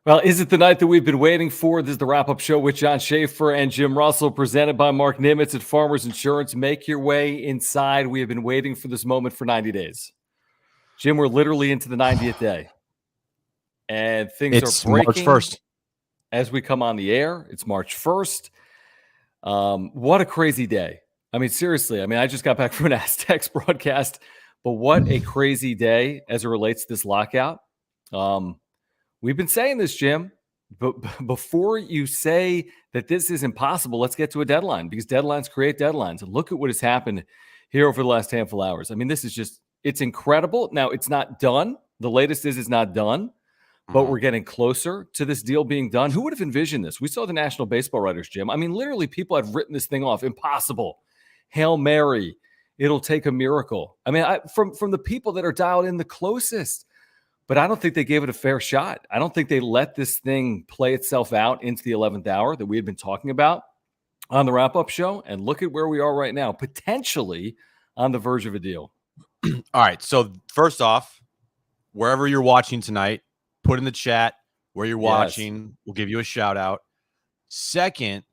Well, is it the night that we've been waiting for? This is the wrap-up show with John Schaefer and Jim Russell, presented by Mark Nimitz at Farmers Insurance. Make your way inside. We have been waiting for this moment for 90 days. Jim, we're literally into the 90th day. And things It's are breaking March 1st. as we come on the air. It's March 1st. What a crazy day. I mean, seriously. I mean, I just got back from an Aztecs broadcast, but what a crazy day as it relates to this lockout. We've been saying this, Jim, but before you say that this is impossible, let's get to a deadline, because deadlines create deadlines. And look at what has happened here over the last handful of hours. I mean, this is just, it's incredible. Now, it's not done. The latest is it's not done, but we're getting closer to this deal being done. Who would have envisioned this? We saw the National Baseball Writers, Jim. I mean, literally people have written this thing off. Impossible. Hail Mary. It'll take a miracle. I mean, from the people that are dialed in the closest. But I don't think they gave it a fair shot. I don't think they let this thing play itself out into the 11th hour that we had been talking about on the wrap-up show. And look at where we are right now, potentially on the verge of a deal. All right. So first off, wherever you're watching tonight, put in the chat where you're watching. Yes. We'll give you a shout out. Second,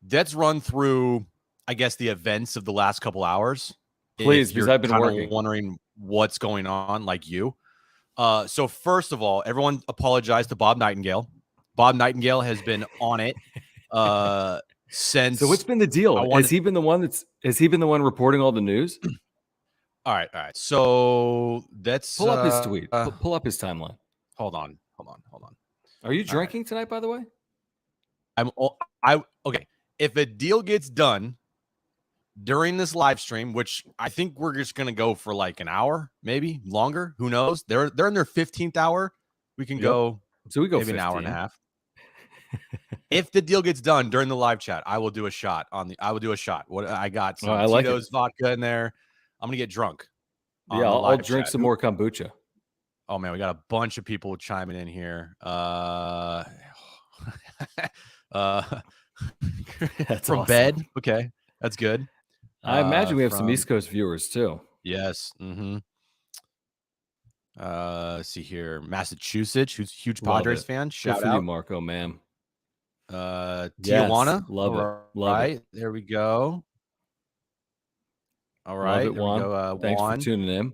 let's run through, I guess, the events of the last couple hours. Please, because I've been wondering what's going on, like you. So first of all, everyone apologize to Bob Nightingale. Bob Nightingale has been on it since. So what's been the deal? Has he been the one reporting all the news? All right. So let's pull up his tweet. Pull up his timeline. Hold on. Are you drinking tonight, by the way? Okay. If a deal gets done during this live stream, which I think we're just going to go for like an hour, maybe longer. Who knows? They're in their 15th hour. We can go. So we go maybe 15. An hour and a half. If the deal gets done during the live chat, I will do a shot I will do a shot. What I got some Tito's vodka in there. I'm going to get drunk. Yeah, I'll drink some more kombucha. Oh man, we got a bunch of people chiming in here. That's from awesome. bed. Okay. That's good. I imagine we have some East Coast viewers too. Yes. Let's see here. Massachusetts, who's a huge Padres fan. Shout out. You, Marco, man. Tijuana. Yes, love it. There we go. All right. Love it, Juan. Thanks for tuning in.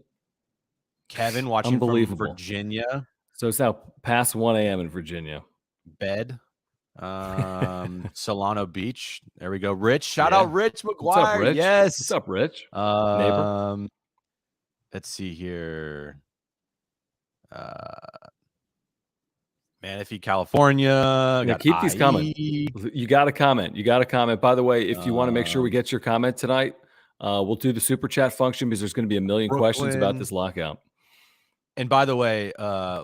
Kevin watching from Virginia. So it's now past 1 a.m. in Virginia. Bed. Solano Beach. There we go. Rich. Shout out Rich McGuire. What's up, Rich? Yes. What's up, Rich? Neighbor. Let's see here. Manatee, California. Yeah, keep these coming. You got to comment. By the way, if you want to make sure we get your comment tonight, we'll do the super chat function because there's going to be a million questions about this lockout. And by the way,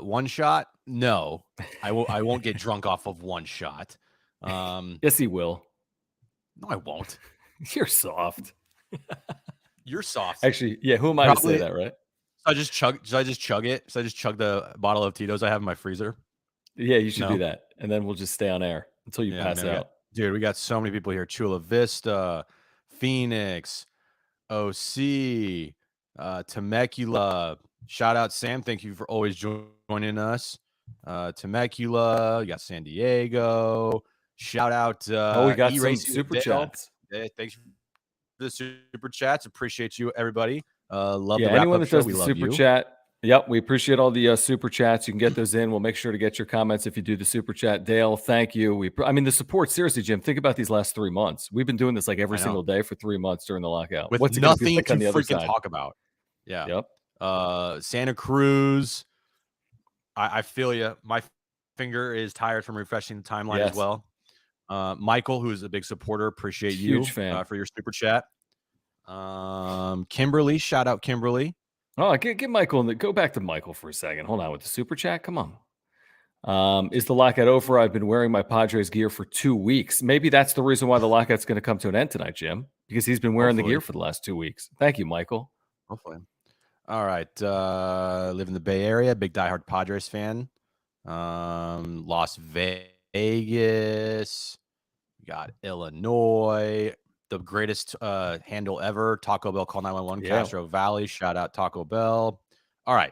one shot. No, I won't get drunk off of one shot. Yes, he will. No, I won't. You're soft. You're soft. Actually, yeah. Who am I to say that, right? Should I just chug it? Should I just chug the bottle of Tito's I have in my freezer? Yeah, you should do that, and then we'll just stay on air until you pass out. Dude, we got so many people here. Chula Vista, Phoenix, OC, Temecula. Shout out Sam. Thank you for always joining us. Temecula, you got San Diego. Shout out we got some super chats. Thanks for the super chats. Appreciate you, everybody. Love the anyone that does the super chat. Yep, we appreciate all the super chats. You can get those in. We'll make sure to get your comments if you do the super chat. Dale, thank you. I mean, the support, seriously, Jim, think about these last 3 months. We've been doing this like every single day for 3 months during the lockout. With What's nothing like to freaking talk about. Yeah. Yep. Santa Cruz. I feel you. My finger is tired from refreshing the timeline as well. Michael, who's a big supporter, appreciate Huge fan for your super chat. Kimberly, shout out Kimberly. Oh, get Michael go back to Michael for a second. Hold on with the super chat. Come on. Is the lockout over? I've been wearing my Padres gear for 2 weeks. Maybe that's the reason why the lockout's going to come to an end tonight, Jim, because he's been wearing the gear for the last 2 weeks. Thank you, Michael. Hopefully. All right. Live in the Bay Area. Big diehard Padres fan. Las Vegas. We got Illinois. The greatest handle ever. Taco Bell, call 911. Castro Valley. Shout out Taco Bell. All right.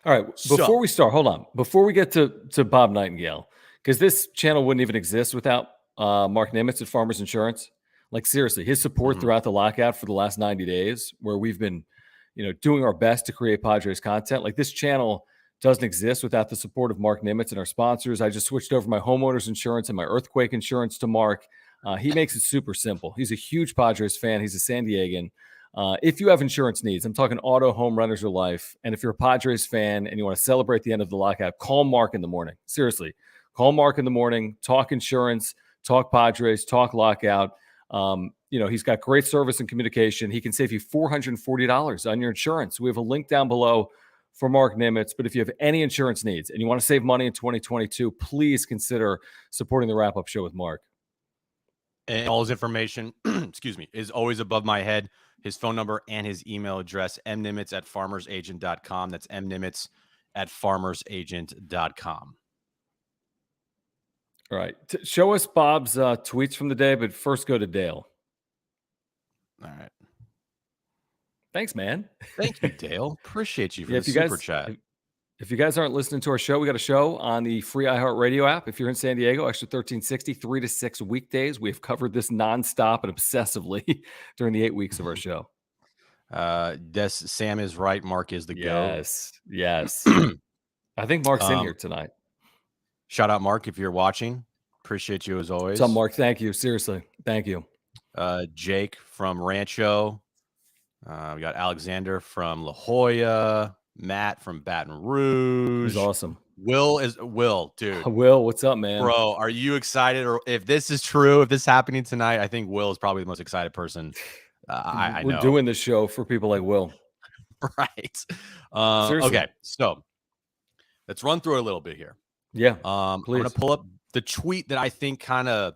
All right. So, Before we start, hold on. Before we get to Bob Nightingale, because this channel wouldn't even exist without Mark Nimitz at Farmers Insurance. Like seriously, his support throughout the lockout for the last 90 days, where we've been, doing our best to create Padres content. Like this channel doesn't exist without the support of Mark Nimitz and our sponsors. I just switched over my homeowners insurance and my earthquake insurance to Mark. He makes it super simple. He's a huge Padres fan. He's a San Diegan. If you have insurance needs, I'm talking auto, home, renters, or life. And if you're a Padres fan and you want to celebrate the end of the lockout, call Mark in the morning. Seriously, call Mark in the morning, talk insurance, talk Padres, talk lockout. He's got great service and communication. He can save you $440 on your insurance. We have a link down below for Mark Nimitz. But if you have any insurance needs and you want to save money in 2022, please consider supporting the Wrap-Up Show with Mark. And all his information, is always above my head. His phone number and his email address, mnimitz@farmersagent.com. That's mnimitz@farmersagent.com. All right. Show us Bob's tweets from the day, but first go to Dale. All right. Thanks, man. Thank you, Dale. Appreciate you for the super chat. If you guys aren't listening to our show, we got a show on the free iHeartRadio app. If you're in San Diego, extra 1360, 3 to 6 weekdays. We've covered this nonstop and obsessively during the 8 weeks of our show. Sam is right. Mark is the GOAT. Yes. I think Mark's in here tonight. Shout out, Mark, if you're watching. Appreciate you as always. What's up, Mark? Thank you. Seriously. Thank you. Jake from Rancho. We got Alexander from La Jolla. Matt from Baton Rouge. He's awesome. Will, dude. Will, what's up, man? Bro, are you excited? Or if this is true, if this is happening tonight, I think Will is probably the most excited person. I know. We're doing this show for people like Will. Right. Okay, so let's run through it a little bit here. Yeah. I'm going to pull up the tweet that I think kind of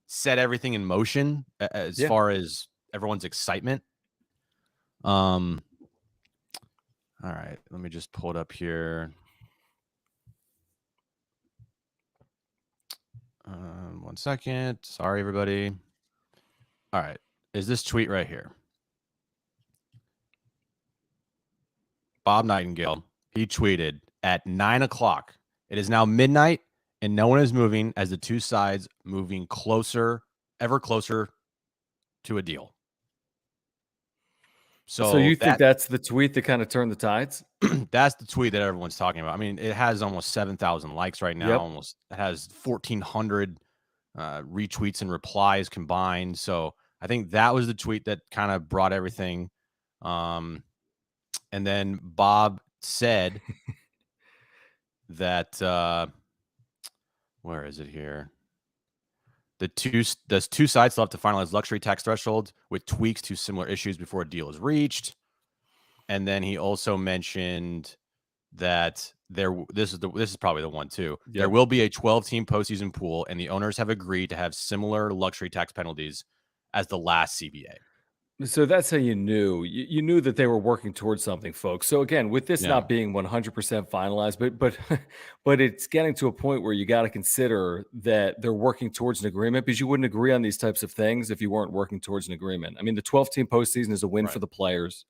set everything in motion as far as everyone's excitement. All right, let me just pull it up here. 1 second. Sorry, everybody. All right, is this tweet right here? Bob Nightingale, he tweeted at 9 o'clock. It is now midnight, and no one is moving as the two sides moving closer, ever closer to a deal. So you think that's the tweet that kind of turned the tides? That's the tweet that everyone's talking about. I mean, it has almost 7,000 likes right now. It has 1,400 retweets and replies combined. So I think that was the tweet that kind of brought everything. And then Bob said that where is it here? The two sides still have to finalize luxury tax thresholds with tweaks to similar issues before a deal is reached. And then he also mentioned that this is probably the one too. Yep. There will be a 12-team postseason pool, and the owners have agreed to have similar luxury tax penalties as the last CBA. So that's how you knew. You knew that they were working towards something, folks. So again, with this not being 100% finalized, but it's getting to a point where you got to consider that they're working towards an agreement, because you wouldn't agree on these types of things if you weren't working towards an agreement. I mean, the 12-team postseason is a win for the players.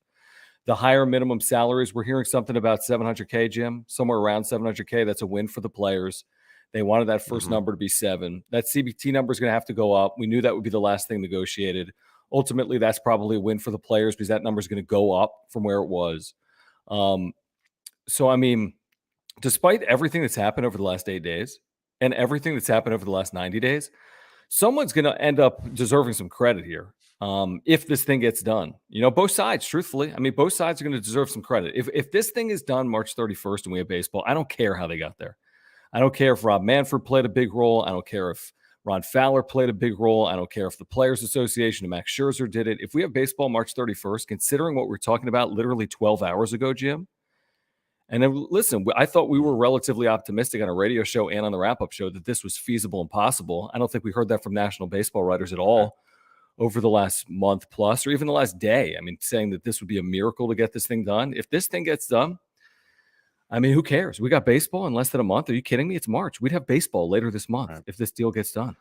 The higher minimum salaries, we're hearing something about $700K, Jim, somewhere around $700K. That's a win for the players. They wanted that first number to be 7. That CBT number is going to have to go up. We knew that would be the last thing negotiated. Ultimately, that's probably a win for the players, because that number is going to go up from where it was. So, I mean, despite everything that's happened over the last 8 days and everything that's happened over the last 90 days, someone's going to end up deserving some credit here if this thing gets done. Both sides, truthfully. I mean, both sides are going to deserve some credit. If this thing is done March 31st and we have baseball, I don't care how they got there. I don't care if Rob Manfred played a big role. I don't care if Ron Fowler played a big role. I don't care if the Players Association and Max Scherzer did it. If we have baseball March 31st, considering what we're talking about literally 12 hours ago, Jim, and then listen, I thought we were relatively optimistic on a radio show and on the wrap-up show that this was feasible and possible. I don't think we heard that from national baseball writers at all over the last month plus, or even the last day. I mean, saying that this would be a miracle to get this thing done. If this thing gets done, I mean, who cares? We got baseball in less than a month. Are you kidding me? It's March. We'd have baseball later this month if this deal gets done.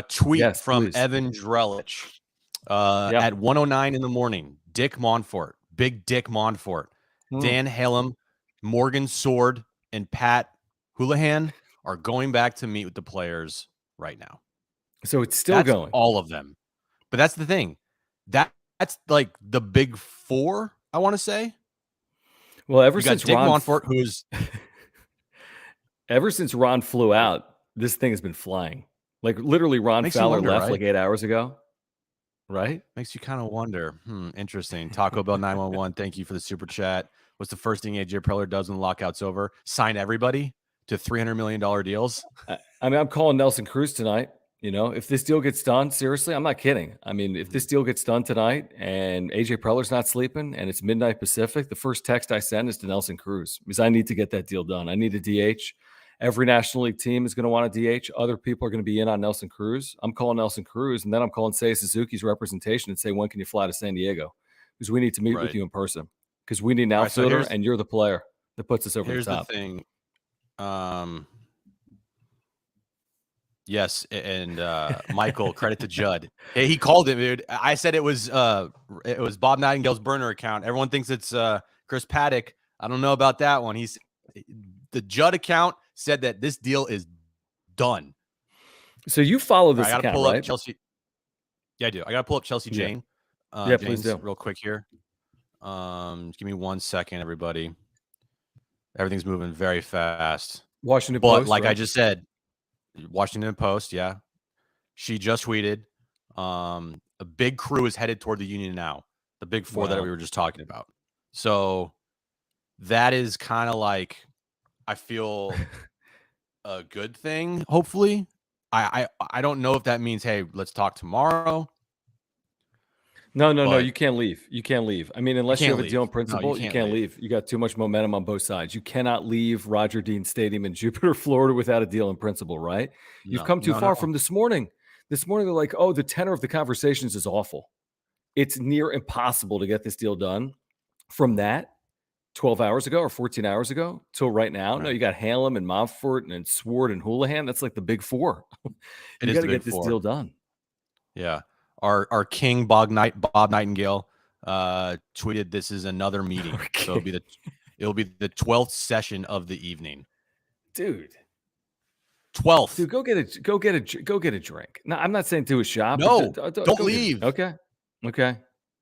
Tweet from Evan Drelich at 1:09 in the morning. Dick Monfort, Big Dick Monfort, Dan Halem, Morgan Sword, and Pat Houlihan are going back to meet with the players right now. So it's still That's going. all of them. But that's the thing. That's like the big four, I want to say. Well, ever You got since Dick Ron Monfort, who's ever since Ron flew out, this thing has been flying. Like literally, Ron Makes you Fowler wonder, left right? like 8 hours ago. Right? Makes you kind of wonder. Interesting. Taco Bell 911. Thank you for the super chat. What's the first thing AJ Preller does when the lockout's over? Sign everybody to $300 million deals. I mean, I'm calling Nelson Cruz tonight. You know, if this deal gets done, seriously, I'm not kidding. I mean, if this deal gets done tonight and AJ Preller's not sleeping and it's midnight Pacific, the first text I send is to Nelson Cruz because I need to get that deal done. I need a DH. Every National League team is going to want a DH. Other people are going to be in on Nelson Cruz. I'm calling Nelson Cruz, and then I'm calling Seiya Suzuki's representation and say, when can you fly to San Diego? Because we need to meet with you in person. Because we need an outfielder, and you're the player that puts us over the top. Here's the thing. Yes, and Michael, credit to Judd. Hey, he called it, dude. I said it was Bob Nightingale's burner account. Everyone thinks it's Chris Paddock. I don't know about that one. The Judd account said that this deal is done. So you follow this account, account, pull right? Up Chelsea. Yeah, I do. I got to pull up Chelsea Jane. Yeah, please do. Real quick here. Give me 1 second, everybody. Everything's moving very fast. Washington Post, like I just said, Washington Post, yeah. She just tweeted, a big crew is headed toward the union now. The big four that we were just talking about. So that is kind of like, I feel a good thing, hopefully. I don't know if that means, hey, let's talk tomorrow. No, you can't leave. You can't leave. I mean, unless you have a deal in principle, you can't leave. You got too much momentum on both sides. You cannot leave Roger Dean Stadium in Jupiter, Florida without a deal in principle, right? You've come too far from this morning. This morning, they're like, oh, the tenor of the conversations is awful. It's near impossible to get this deal done from that 12 hours ago or 14 hours ago till right now. Right. No, you got Halem and Monfort and Sword and Houlihan. That's like the big four. You got to get this deal done. Yeah. Our king Bob Nightingale tweeted, "This is another meeting." Okay. So it'll be the 12th session of the evening, dude. 12th. Dude, go get a drink. No, I'm not saying do a shop. No, don't leave. Okay.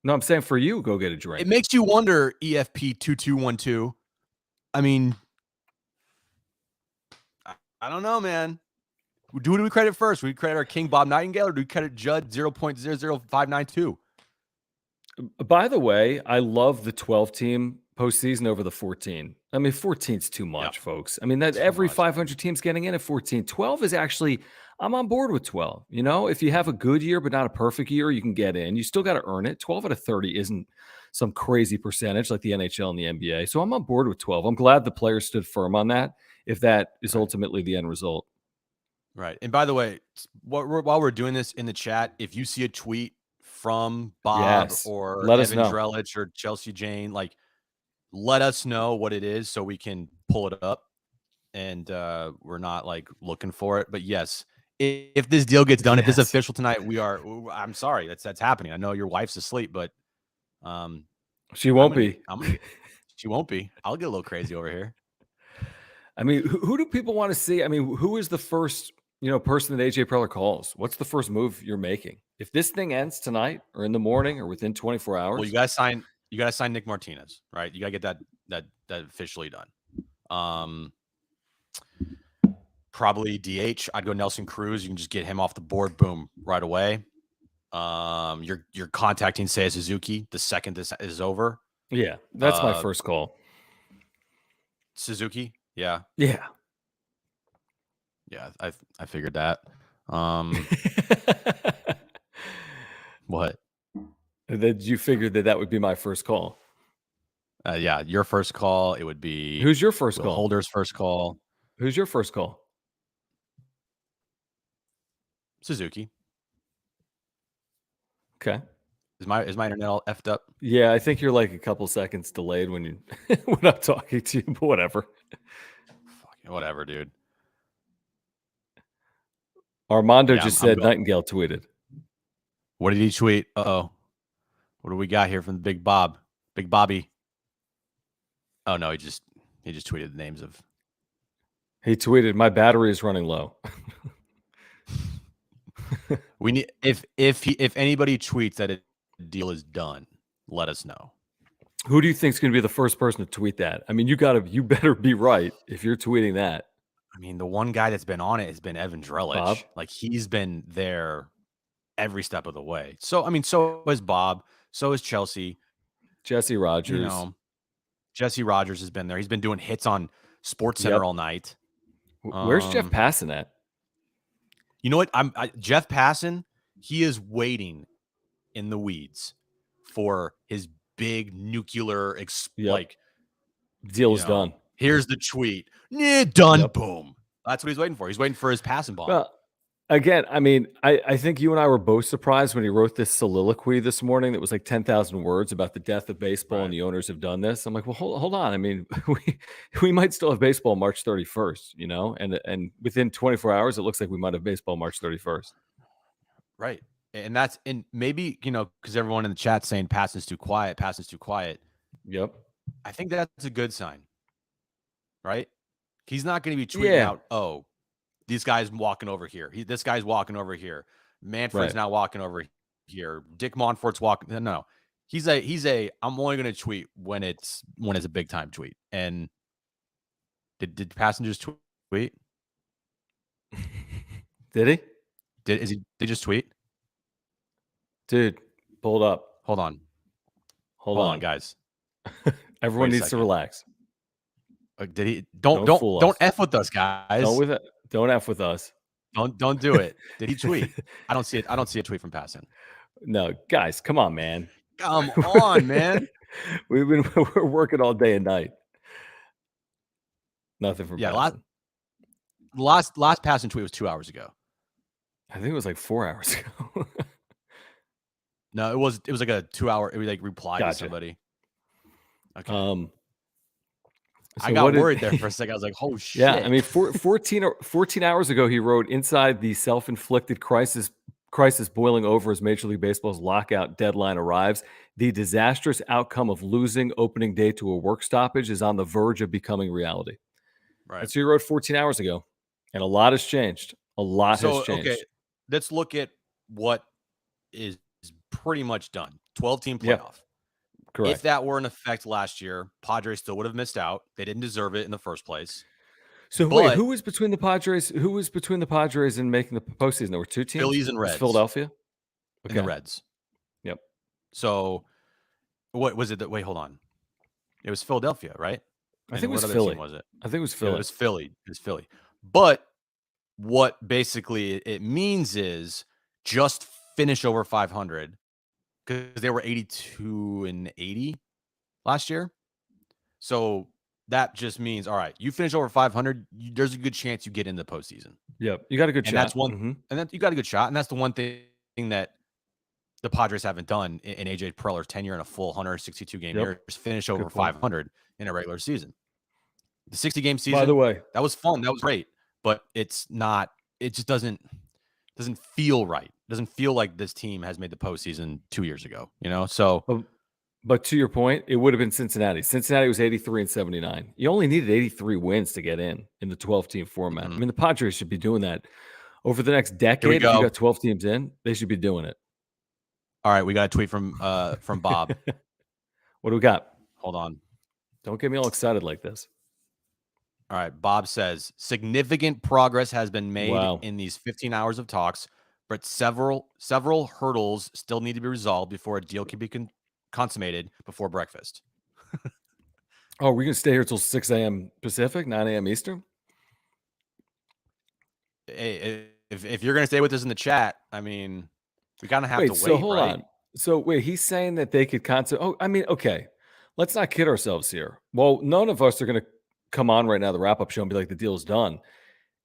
No, I'm saying for you, go get a drink. It makes you wonder, EFP 2212. I mean, I don't know, man. Who do we credit first? Do we credit our king Bob Nightingale, or do we credit Judd 0.00592? By the way, I love the 12-team postseason over the 14. I mean, 14's too much, folks. I mean, that every 500 teams getting in at 14. 12 is actually, I'm on board with 12. You know, if you have a good year but not a perfect year, you can get in. You still got to earn it. 12 out of 30 isn't some crazy percentage like the NHL and the NBA. So I'm on board with 12. I'm glad the players stood firm on that, if that is ultimately the end result. Right. And by the way, while we're doing this in the chat, if you see a tweet from Bob or Evan Drellich or Chelsea Jane, like, let us know what it is so we can pull it up, and we're not like looking for it. But yes, if this deal gets done, if this is official tonight, I'm sorry that's happening. I know your wife's asleep, but she won't be. She won't be. I'll get a little crazy over here. I mean, who do people want to see? I mean, who is the first, person that AJ Preller calls? What's the first move you're making? If this thing ends tonight or in the morning or within 24 hours. Well, you got to sign Nick Martinez, right? You got to get that officially done. Probably DH. I'd go Nelson Cruz. You can just get him off the board, boom, right away. You're contacting Seiya Suzuki the second this is over. Yeah, that's my first call. Suzuki, yeah. I figured that. What? Did you figure that would be my first call? Yeah, your first call. It would be. Who's your first call? Holder's first call. Who's your first call? Suzuki. Okay. Is my internet all effed up? Yeah, I think you're like a couple seconds delayed when I'm talking to you, but whatever. Fucking whatever, dude. Armando just said Nightingale tweeted. What did he tweet? Uh-oh. What do we got here from Big Bob? Big Bobby. Oh no, he just tweeted the names of. He tweeted, "My battery is running low." We need if anybody tweets that a deal is done, let us know. Who do you think is going to be the first person to tweet that? I mean, you better be right if you're tweeting that. I mean, the one guy that's been on it has been Evan Drellich. Bob? Like he's been there every step of the way. So I mean, so is Bob, so is Chelsea. Jesse Rogers. You know, Jesse Rogers has been there. He's been doing hits on Sports Center all night. Where's Jeff Passan at? You know what? Jeff Passan. He is waiting in the weeds for his big nuclear like deal is done. Here's the tweet. Done. Yep. Boom. That's what he's waiting for. He's waiting for his passing bomb. Well, again, I mean, I think you and I were both surprised when he wrote this soliloquy this morning that was like 10,000 words about the death of baseball and the owners have done this. I'm like, well, hold on. I mean, we might still have baseball March 31st, you know, and within 24 hours, it looks like we might have baseball March 31st. Right. And maybe, because everyone in the chat saying Passan's too quiet. Yep. I think that's a good sign. Right? He's not going to be tweeting out, oh, this guy's walking over here. This guy's walking over here. Manfred's now walking over here. Dick Monfort's walking. No. He's a I'm only going to tweet when it's a big time tweet. And did Passan just tweet? Did he? Did he just tweet? Dude, hold up. Hold on. Hold on, guys. Everyone needs to relax. Did he? Don't F with us, guys. Don't F with us. Don't do it. Did he tweet? I don't see it. I don't see a tweet from Passan. No, guys, come on, man. Come on, man. We're working all day and night. Nothing from Passan. Last Passan tweet was 2 hours ago. I think it was like 4 hours ago. No, it was like a 2 hour. It was like reply to somebody. Okay. So I got worried there for a second. I was like, "Oh shit!" Yeah, I mean, 14 hours ago, he wrote, "Inside the self-inflicted crisis boiling over as Major League Baseball's lockout deadline arrives, the disastrous outcome of losing opening day to a work stoppage is on the verge of becoming reality." Right. That's what he wrote 14 hours ago, and a lot has changed. A lot has changed. Okay, let's look at what is pretty much done. 12-team playoff. Yep. Correct. If that were in effect last year, Padres still would have missed out. They didn't deserve it in the first place. So wait, who was between the Padres? Who was between the Padres and making the postseason? There were two teams. Phillies and Reds. Philadelphia. Okay. And the Reds. Yep. So what was it? Wait, hold on. It was Philadelphia, right? I think it was Philly. Was it? I think it was Philly. Yeah, it was Philly. But what basically it means is just finish over 500 because they were 82 and 80 last year. So that just means, all right, you finish over 500, there's a good chance you get in the postseason. Yep, you got a good shot. That's one, and then you got a good shot, and that's the one thing that the Padres haven't done in AJ Preller's tenure in a full 162 game year is finish over 500 in a regular season. The 60 game season, by the way, that was fun, that was great, but it's not. It just doesn't feel right. It doesn't feel like this team has made the postseason 2 years ago. So. But to your point, it would have been Cincinnati. Cincinnati was 83 and 79. You only needed 83 wins to get in the 12-team format. I mean, the Padres should be doing that over the next decade. If you got 12 teams in, they should be doing it. All right, we got a tweet from Bob. What do we got? Hold on. Don't get me all excited like this. All right, Bob says, significant progress has been made in these 15 hours of talks, but several hurdles still need to be resolved before a deal can be consummated before breakfast. Oh, we're going to stay here till 6 a.m. Pacific, 9 a.m. Eastern? Hey, if you're going to stay with us in the chat, I mean, we kind of have to wait, so hold on. So wait, he's saying that they could okay. Let's not kid ourselves here. Well, none of us are going to come on right now, the wrap-up show, and be like, the deal's done.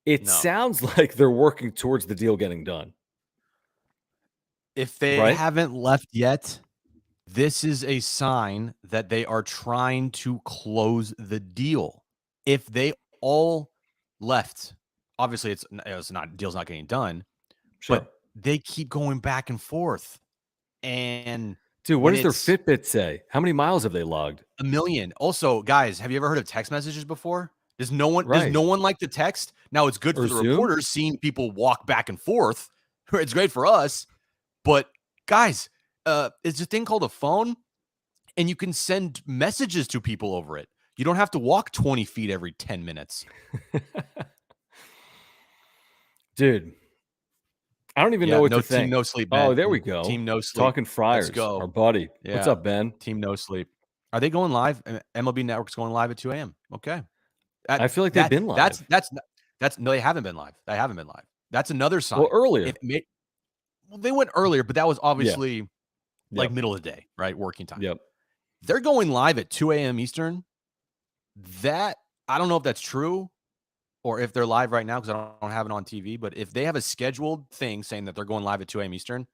It sounds like they're working towards the deal getting done. If they haven't left yet, this is a sign that they are trying to close the deal. If they all left, obviously deal's not getting done, but they keep going back and forth. And Dude, what does their Fitbit say? How many miles have they logged? 1 million. Also, guys, have you ever heard of text messages before? Does no one like to text? Now it's good Or for the Zoom? reporters seeing people walk back and forth. It's great for us. But guys, it's a thing called a phone, and you can send messages to people over it. You don't have to walk 20 feet every 10 minutes. Dude, I don't even know what to think. Team No Sleep, Ben. Oh, there we go. Team No Sleep. Talking Friars. Let's go. Our buddy. Yeah. What's up, Ben? Team No Sleep. Are they going live? MLB Network's going live at 2 a.m. Okay. I feel like they've been live. No, they haven't been live. They haven't been live. That's another sign. Well, earlier. They went earlier, but that was obviously like middle of the day, right? Working time. Yep. They're going live at 2 a.m. Eastern. That, I don't know if that's true or if they're live right now because I don't have it on TV. But if they have a scheduled thing saying that they're going live at 2 a.m. Eastern,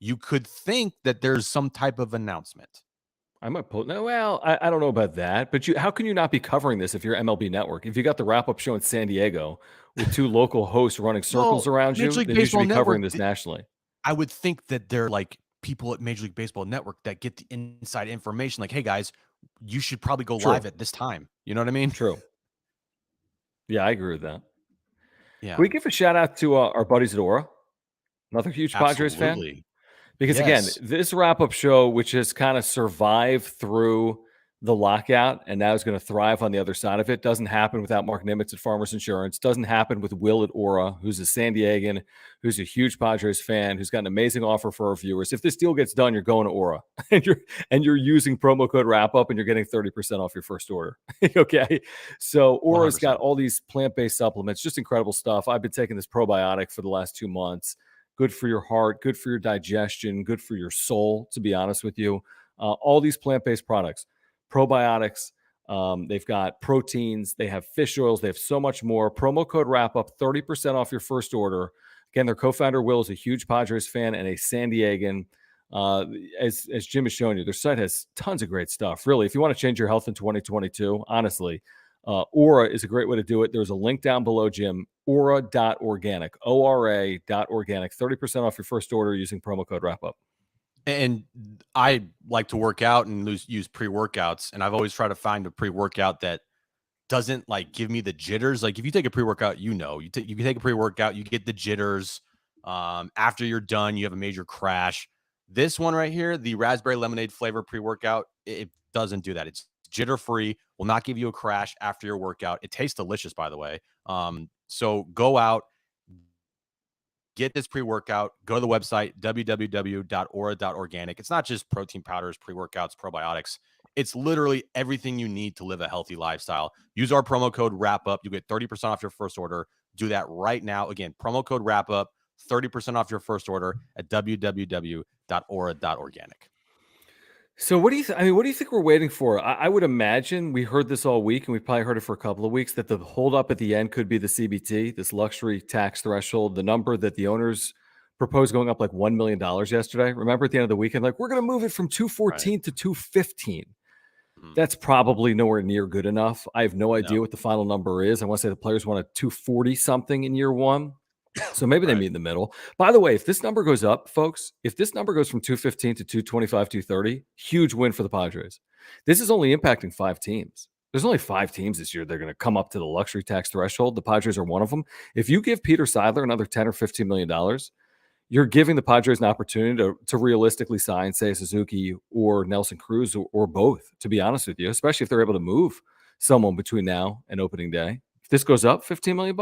you could think that there's some type of announcement. I might pull. No, well, I don't know about that. But how can you not be covering this if you're MLB Network? If you got the wrap-up show in San Diego with 2 local hosts running circles around you, then you should be covering this nationally. I would think that they're like people at Major League Baseball Network that get the inside information. Like, hey, guys, you should probably go live at this time. You know what I mean? True. Yeah, I agree with that. Yeah. Can we give a shout out to our buddies at Aura? Another huge Padres fan. Because again, this wrap-up show, which has kind of survived through the lockout and now is going to thrive on the other side of it, doesn't happen without Mark Nimitz at Farmers Insurance, doesn't happen with Will at Aura, who's a San Diegan, who's a huge Padres fan, who's got an amazing offer for our viewers. If this deal gets done, you're going to Aura and you're using promo code wrap-up and you're getting 30% off your first order. Okay. So Aura's 100%. got all these plant-based supplements, just incredible stuff. I've been taking this probiotic for the last 2 months. Good for your heart, good for your digestion, good for your soul, to be honest with you. All these plant-based products, probiotics, they've got proteins, they have fish oils, they have so much more. Promo code WRAP-UP, 30% off your first order. Again, their co-founder, Will, is a huge Padres fan and a San Diegan. As Jim has shown you, their site has tons of great stuff. Really, if you want to change your health in 2022, honestly, Aura is a great way to do it. There's a link down below, Jim, aura.organic, ORA.organic, 30% off your first order using promo code WRAP-UP. And I like to work out and use pre-workouts. And I've always tried to find a pre-workout that doesn't like give me the jitters. Like if you take a pre-workout, you can take a pre-workout, you get the jitters. After you're done, you have a major crash. This one right here, the raspberry lemonade flavor pre-workout, it doesn't do that. It's jitter-free, will not give you a crash after your workout. It tastes delicious, by the way. So go out, get this pre-workout, go to the website, www.aura.organic. It's not just protein powders, pre-workouts, probiotics. It's literally everything you need to live a healthy lifestyle. Use our promo code WRAP-UP. You get 30% off your first order. Do that right now. Again, promo code WRAP-UP, 30% off your first order at www.aura.organic. So what do you think we're waiting for? I would imagine we heard this all week, and we probably heard it for a couple of weeks, that the holdup at the end could be the CBT, this luxury tax threshold, the number that the owners proposed going up like $1 million yesterday. Remember at the end of the weekend, like, we're going to move it from 214 to 215. That's probably nowhere near good enough. I have no idea what the final number is. I want to say the players want a 240 something in year one. So maybe they meet in the middle. By the way, if this number goes up, folks, if this number goes from 215 to 225, 230, huge win for the Padres. This is only impacting 5 teams. There's only 5 teams this year that are going to come up to the luxury tax threshold. The Padres are one of them. If you give Peter Seidler another $10 or $15 million, you're giving the Padres an opportunity to realistically sign, say, Suzuki or Nelson Cruz or both, to be honest with you, especially if they're able to move someone between now and opening day. If this goes up $15 million,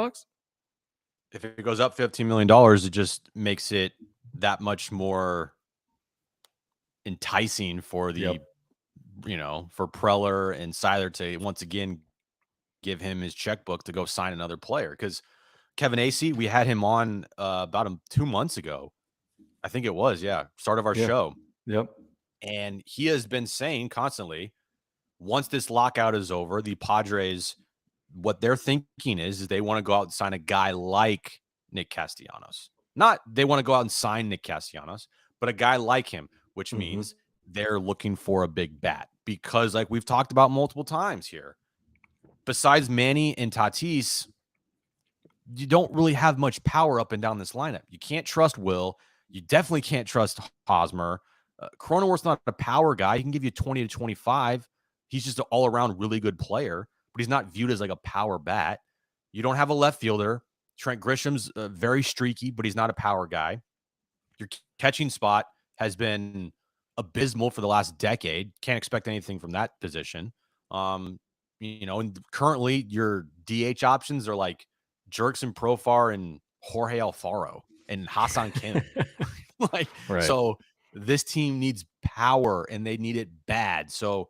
if it goes up $15 million, it just makes it that much more enticing for the, for Preller and Seidler to once again give him his checkbook to go sign another player. Because Kevin Acee, we had him on about 2 months ago. I think it was, start of our show. Yep. And he has been saying constantly, once this lockout is over, the Padres, what they're thinking is they want to go out and sign a guy like Nick Castellanos. Not they want to go out and sign Nick Castellanos, but a guy like him, which means they're looking for a big bat. Because like we've talked about multiple times here, besides Manny and Tatis, you don't really have much power up and down this lineup. You can't trust Will. You definitely can't trust Hosmer. Cronenworth's not a power guy. He can give you 20 to 25. He's just an all-around really good player, but he's not viewed as like a power bat. You don't have a left fielder. Trent Grisham's very streaky, but he's not a power guy. Your catching spot has been abysmal for the last decade. Can't expect anything from that position. And currently your DH options are like Jerkson Profar and Jorge Alfaro and Hassan Kim. Right. So this team needs power and they need it bad. So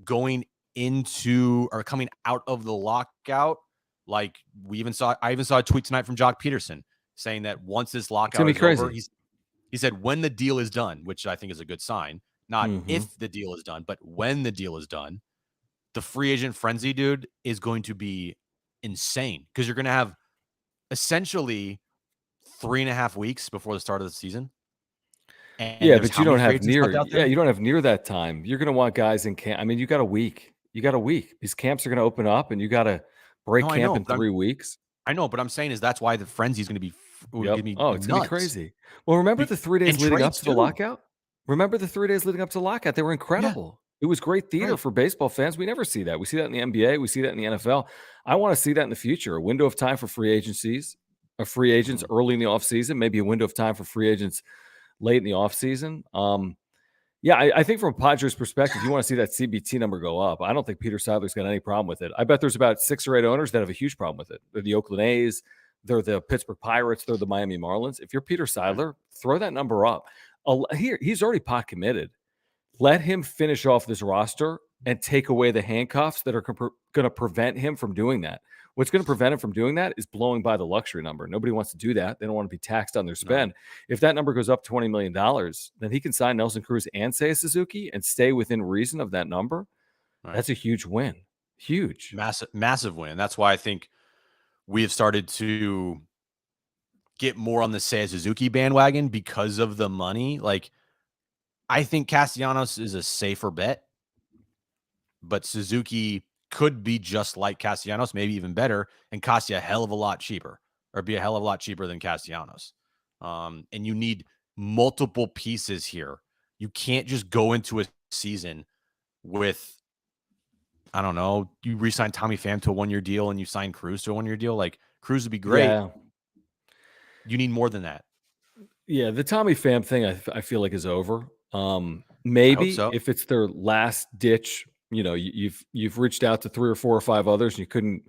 going into or coming out of the lockout, like I even saw a tweet tonight from Jock Peterson saying that once this lockout is over, he said when the deal is done, which I think is a good sign, not if the deal is done, but when the deal is done, the free agent frenzy, dude, is going to be insane because you're going to have essentially 3.5 weeks before the start of the season. And but you don't have near that time. You're going to want guys in camp. I mean, you got a week. These camps are going to open up, and you got to break camp in 3 weeks. I know, but I'm saying is that's why the frenzy is going to be. It's going to be crazy. Well, remember the 3 days leading up to the lockout? They were incredible. Yeah. It was great theater for baseball fans. We never see that. We see that in the NBA. We see that in the NFL. I want to see that in the future. A window of time for free agents early in the offseason, maybe a window of time for free agents late in the offseason. I think from a Padres perspective, you want to see that CBT number go up. I don't think Peter Seidler's got any problem with it. I bet there's about 6 or 8 owners that have a huge problem with it. They're the Oakland A's. They're the Pittsburgh Pirates. They're the Miami Marlins. If you're Peter Seidler, throw that number up. He's already pot committed. Let him finish off this roster and take away the handcuffs that are going to prevent him from doing that. What's going to prevent him from doing that is blowing by the luxury number. Nobody wants to do that. They don't want to be taxed on their spend. No. If that number goes up $20 million, then he can sign Nelson Cruz and Seiya Suzuki and stay within reason of that number. Right. That's a huge win. Huge. Massive win. That's why I think we have started to get more on the Seiya Suzuki bandwagon because of the money. Like, I think Castellanos is a safer bet, but Suzuki could be just like Castellanos, maybe even better, and cost you a hell of a lot cheaper, or be a hell of a lot cheaper than Castellanos. And you need multiple pieces here. You can't just go into a season with, I don't know, you re-sign Tommy Pham to a 1-year deal and you sign Cruz to a 1-year deal. Like, Cruz would be great. Yeah. You need more than that. Yeah, the Tommy Pham thing I feel like is over. Maybe so. If it's their last ditch, you've reached out to 3 or 4 or 5 others and you couldn't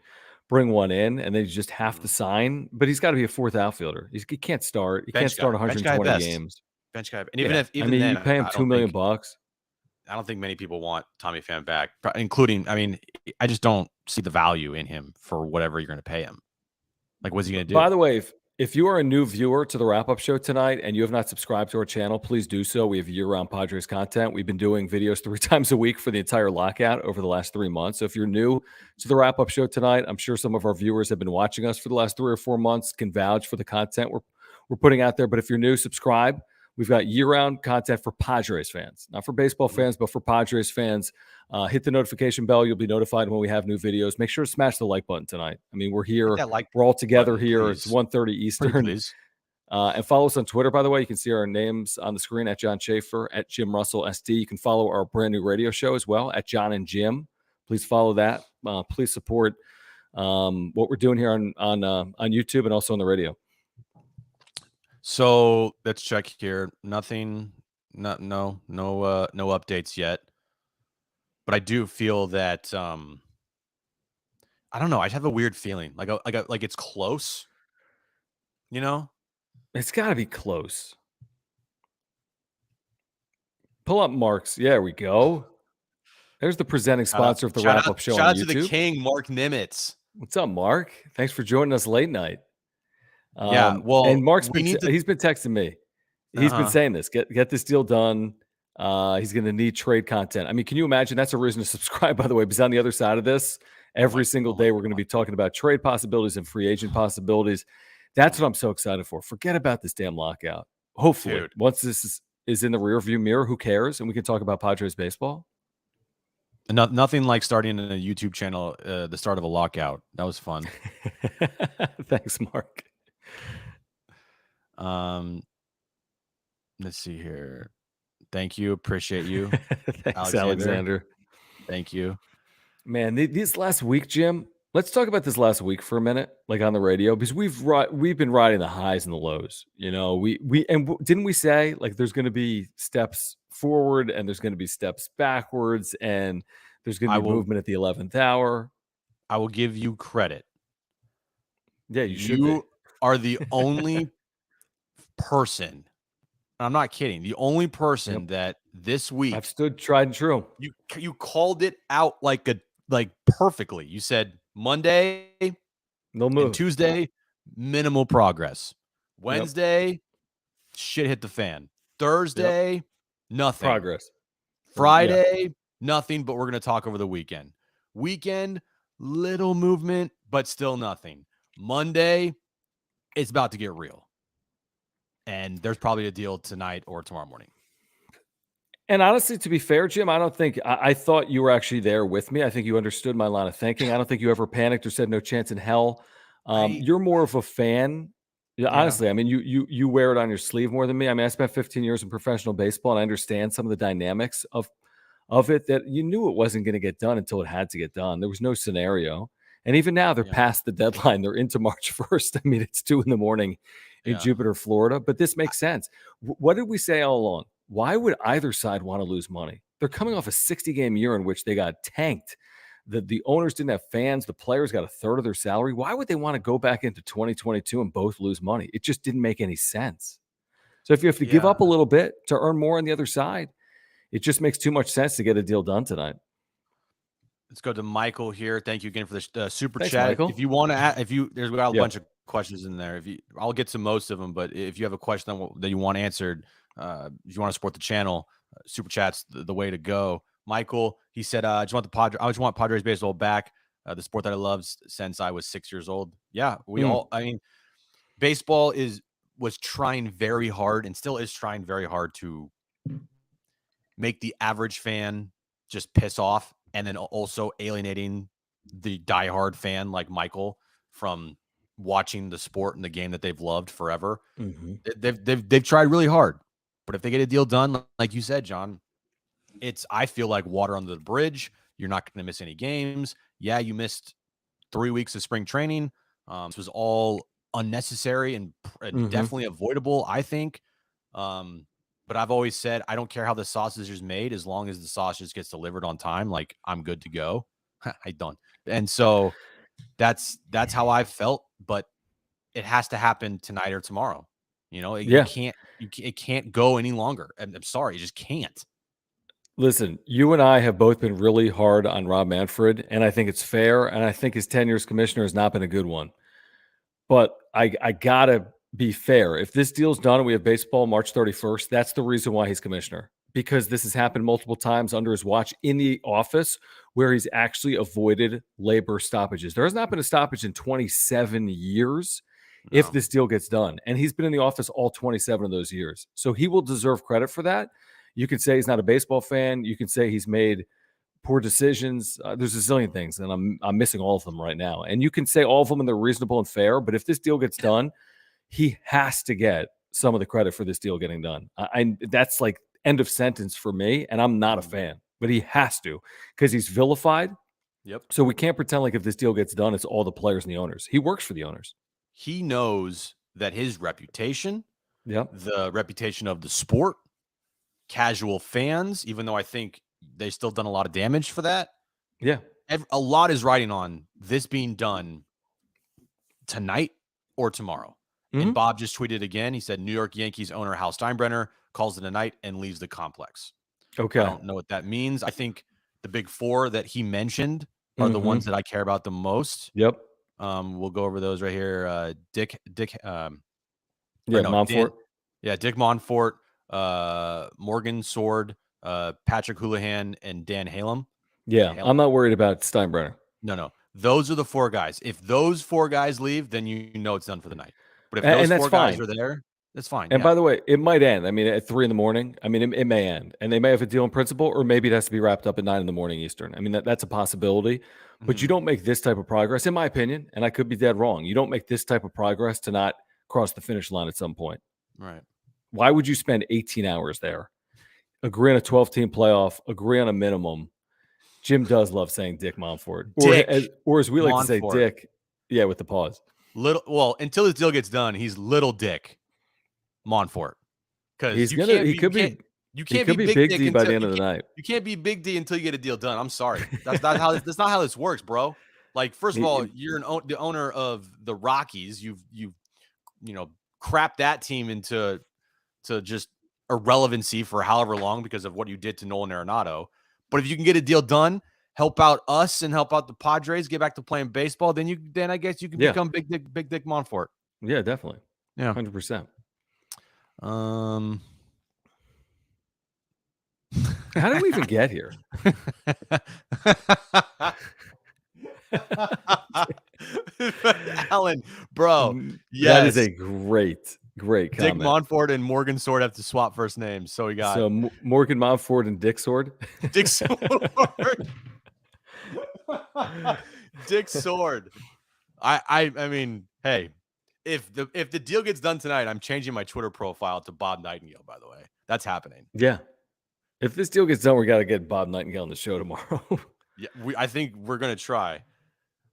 bring one in, and then you just have to sign. But he's got to be a 4th outfielder. He can't start. He can't start 120 games. Bench guy, and then you pay him $2 million bucks. I don't think many people want Tommy Pham back, including. I mean, I just don't see the value in him for whatever you're going to pay him. Like, what's he going to do? By the way, if you are a new viewer to the wrap-up show tonight and you have not subscribed to our channel, please do so. We have year-round Padres content. We've been doing videos 3 times a week for the entire lockout over the last 3 months. So if you're new to the wrap-up show tonight, I'm sure some of our viewers have been watching us for the last 3 or 4 months, can vouch for the content we're putting out there. But if you're new, subscribe. We've got year-round content for Padres fans, not for baseball fans, but for Padres fans. Hit the notification bell. You'll be notified when we have new videos. Make sure to smash the like button tonight. I mean, we're here. We're all together here. Please. It's 1:30 Eastern. And follow us on Twitter, by the way. You can see our names on the screen at John Schaefer, at Jim Russell SD. You can follow our brand new radio show as well at John and Jim. Please follow that. Please support what we're doing here on YouTube and also on the radio. So let's check here. Nothing, no updates yet. But I do feel that I don't know. I have a weird feeling, like it's close. It's got to be close. Pull up Mark's. There we go. There's the presenting sponsor of the wrap-up show. Shout out to the king, Mark Nimitz. What's up, Mark? Thanks for joining us late night. And Mark's he's been texting me. He's been saying this. Get this deal done. He's going to need trade content. I mean, can you imagine? That's a reason to subscribe, by the way, because on the other side of this, every single day we're going to be talking about trade possibilities and free agent possibilities. That's what I'm so excited for. Forget about this damn lockout. Hopefully, once this is in the rearview mirror, who cares? And we can talk about Padres baseball. Nothing like starting a YouTube channel the start of a lockout. That was fun. Thanks, Mark. Let's see here. Thank you. Appreciate you, Thanks, Alexander. Alexander. Thank you. Man, this last week, Jim. Let's talk about this last week for a minute, like on the radio, because we've been riding the highs and the lows. You know, didn't we say like there's going to be steps forward and there's going to be steps backwards and there's going to be movement at the 11th hour. I will give you credit. Yeah, you should be. Are the only person. I'm not kidding. The only person that this week I've stood tried and true. You called it out like perfectly. You said Monday, no move. And Tuesday, minimal progress. Wednesday, shit hit the fan. Thursday, nothing. Progress. Friday, nothing, but we're going to talk over the weekend. Weekend, little movement, but still nothing. Monday, it's about to get real. And there's probably a deal tonight or tomorrow morning. And honestly, to be fair, Jim, I don't think I thought you were actually there with me. I think you understood my line of thinking. I don't think you ever panicked or said no chance in hell. You're more of a fan. Yeah, honestly, I mean, you wear it on your sleeve more than me. I mean, I spent 15 years in professional baseball, and I understand some of the dynamics of it. That you knew it wasn't going to get done until it had to get done. There was no scenario. And even now, they're past the deadline. They're into March 1st. I mean, it's 2 a.m. in Jupiter, Florida. But this makes sense. What did we say all along? Why would either side want to lose money? They're coming off a 60-game year in which they got tanked. The owners didn't have fans. The players got a third of their salary. Why would they want to go back into 2022 and both lose money? It just didn't make any sense. So if you have to give up a little bit to earn more on the other side, it just makes too much sense to get a deal done tonight. Let's go to Michael here. Thank you again for the super Thanks, chat. Michael. If you want to, there's got a bunch of questions in there. I'll get to most of them, but if you have a question that you want answered, if you want to support the channel, super chats the way to go. Michael, he said, I just want Padres baseball back, the sport that I loved since I was 6 years old. Yeah, I mean, baseball was trying very hard and still is trying very hard to make the average fan just piss off, and then also alienating the diehard fan like Michael from watching the sport and the game that they've loved forever. Mm-hmm. They've tried really hard, but if they get a deal done, like you said, John, I feel like water under the bridge. You're not going to miss any games. Yeah, you missed 3 weeks of spring training. This was all unnecessary and definitely avoidable, I think. But I've always said, I don't care how the sausage is made, as long as the sausage gets delivered on time. Like, I'm good to go. I don't. And so that's how I felt, but it has to happen tonight or tomorrow. You know, it can't go any longer. I'm sorry, it just can't. Listen, you and I have both been really hard on Rob Manfred, and I think it's fair, and I think his tenure as commissioner has not been a good one. But I gotta be fair. If this deal's done and we have baseball March 31st, that's the reason why he's commissioner, because this has happened multiple times under his watch in the office where he's actually avoided labor stoppages. There has not been a stoppage in 27 years if this deal gets done. And he's been in the office all 27 of those years. So he will deserve credit for that. You can say he's not a baseball fan. You can say he's made poor decisions. There's a zillion things, and I'm missing all of them right now. And you can say all of them, and they're reasonable and fair. But if this deal gets done, he has to get some of the credit for this deal getting done. That's like end of sentence for me, and I'm not a fan. But he has to, because he's vilified. Yep. So we can't pretend like if this deal gets done, it's all the players and the owners. He works for the owners. He knows that his reputation, Yep, the reputation of the sport, casual fans, even though I think they've still done a lot of damage for that. Yeah. A lot is riding on this being done tonight or tomorrow. And Bob just tweeted again. He said, New York Yankees owner Hal Steinbrenner calls it a night and leaves the complex. Okay. I don't know what that means. I think the big four that he mentioned are the ones that I care about the most. Yep. We'll go over those right here. Dick, Monfort. Dick Monfort, Morgan Sword, Patrick Houlihan, and Dan Halem. Yeah, I'm not worried about Steinbrenner. No. Those are the four guys. If those four guys leave, then you know it's done for the night. But if those four guys are there, that's fine. And by the way, it might end. I mean, at 3 a.m. I mean, it may end, and they may have a deal in principle, or maybe it has to be wrapped up at 9 a.m. Eastern. I mean, that's a possibility. But you don't make this type of progress, in my opinion, and I could be dead wrong. You don't make this type of progress to not cross the finish line at some point. Right. Why would you spend 18 hours there? agree on a 12-team playoff, agree on a minimum. Jim does love saying Dick Monfort. Or as we like to say, Dick, with the pause. Until his deal gets done, he's little Dick Monfort. Because you can't be Big D by the end of the night. You can't be Big D until you get a deal done. I'm sorry. That's not how this works, bro. Like, first of all, you're the owner of the Rockies. You've crapped that team into just irrelevancy for however long because of what you did to Nolan Arenado. But if you can get a deal done, help out us and help out the Padres, get back to playing baseball, then I guess you can become Big Dick Monfort. Yeah, definitely. Yeah, 100%. How did we even get here? Alan, bro, yes. That is a great comment. Dick Monfort and Morgan Sword have to swap first names. So we got Morgan Monfort and Dick Sword. Dick Sword. Dick Sword. I mean, hey, if the deal gets done tonight, I'm changing my Twitter profile to Bob Nightingale, by the way. That's happening. Yeah. If this deal gets done, we got to get Bob Nightingale on the show tomorrow. Yeah, I think we're going to try.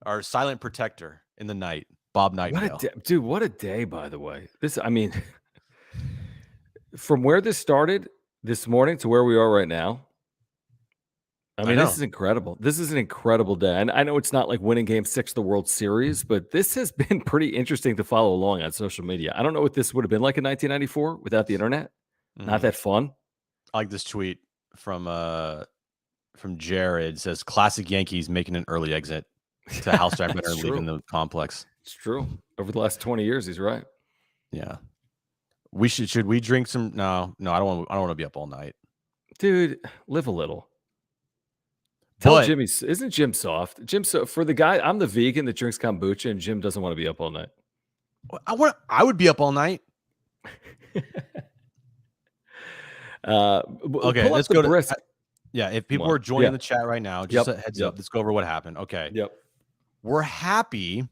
Our silent protector in the night, Bob Nightingale. What a day, by the way. From where this started this morning to where we are right now, this is incredible. This is an incredible day. And I know it's not like winning Game 6 of the World Series, but this has been pretty interesting to follow along on social media. I don't know what this would have been like in 1994 without the internet. Not that fun. I like this tweet from Jared. It says, classic Yankees making an early exit to Hal Steinbrenner leaving the complex. It's true. Over the last 20 years, he's right. Yeah. Should we drink some? No, I don't want to be up all night. Dude, live a little. Tell Jimmy, isn't Jim soft? For the guy, I'm the vegan that drinks kombucha, and Jim doesn't want to be up all night. I would be up all night. Okay, let's go to if people are joining the chat right now, just a heads up. Let's go over what happened. Okay. Yep. We're happy,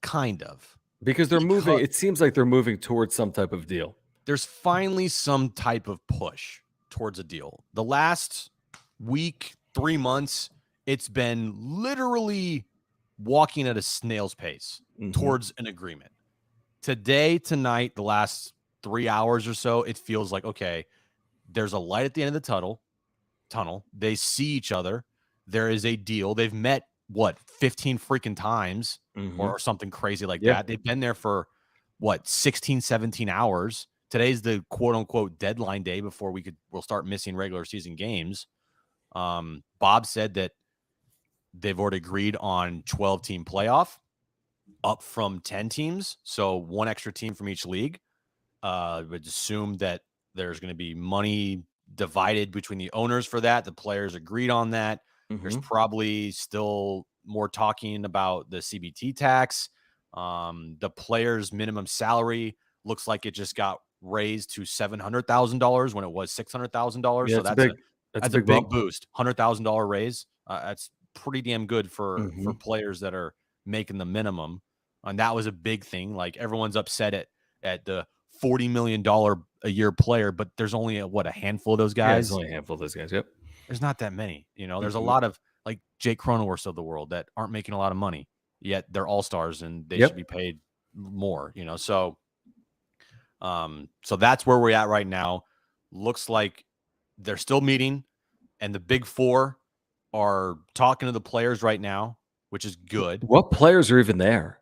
kind of. Because they're moving. It seems like they're moving towards some type of deal. There's finally some type of push towards a deal. The last week, 3 months, it's been literally walking at a snail's pace towards an agreement. Tonight, the last 3 hours or so, it feels like, okay, there's a light at the end of the tunnel. They see each other. There is a deal. They've met 15 freaking times or something crazy like that. They've been there for 16, 17 hours. Today's the quote unquote deadline day before we'll start missing regular season games. Bob said that they've already agreed on 12-team playoff up from 10 teams. So one extra team from each league. Would assume that there's going to be money divided between the owners for that. The players agreed on that. There's probably still more talking about the CBT tax. The players' minimum salary looks like it just got raised to $700,000 when it was $600,000. Yeah, so that's a big boost. $100,000 raise. That's pretty damn good for players that are making the minimum. And that was a big thing. Like, everyone's upset at the $40 million a year player, but there's only a handful of those guys. Yeah, there's only a handful of those guys. Yep. There's not that many. There's a lot of like Jake Cronenworth of the world that aren't making a lot of money, yet they're all-stars and they should be paid more, So that's where we're at right now. Looks like they're still meeting, and the big four are talking to the players right now, which is good. What players are even there?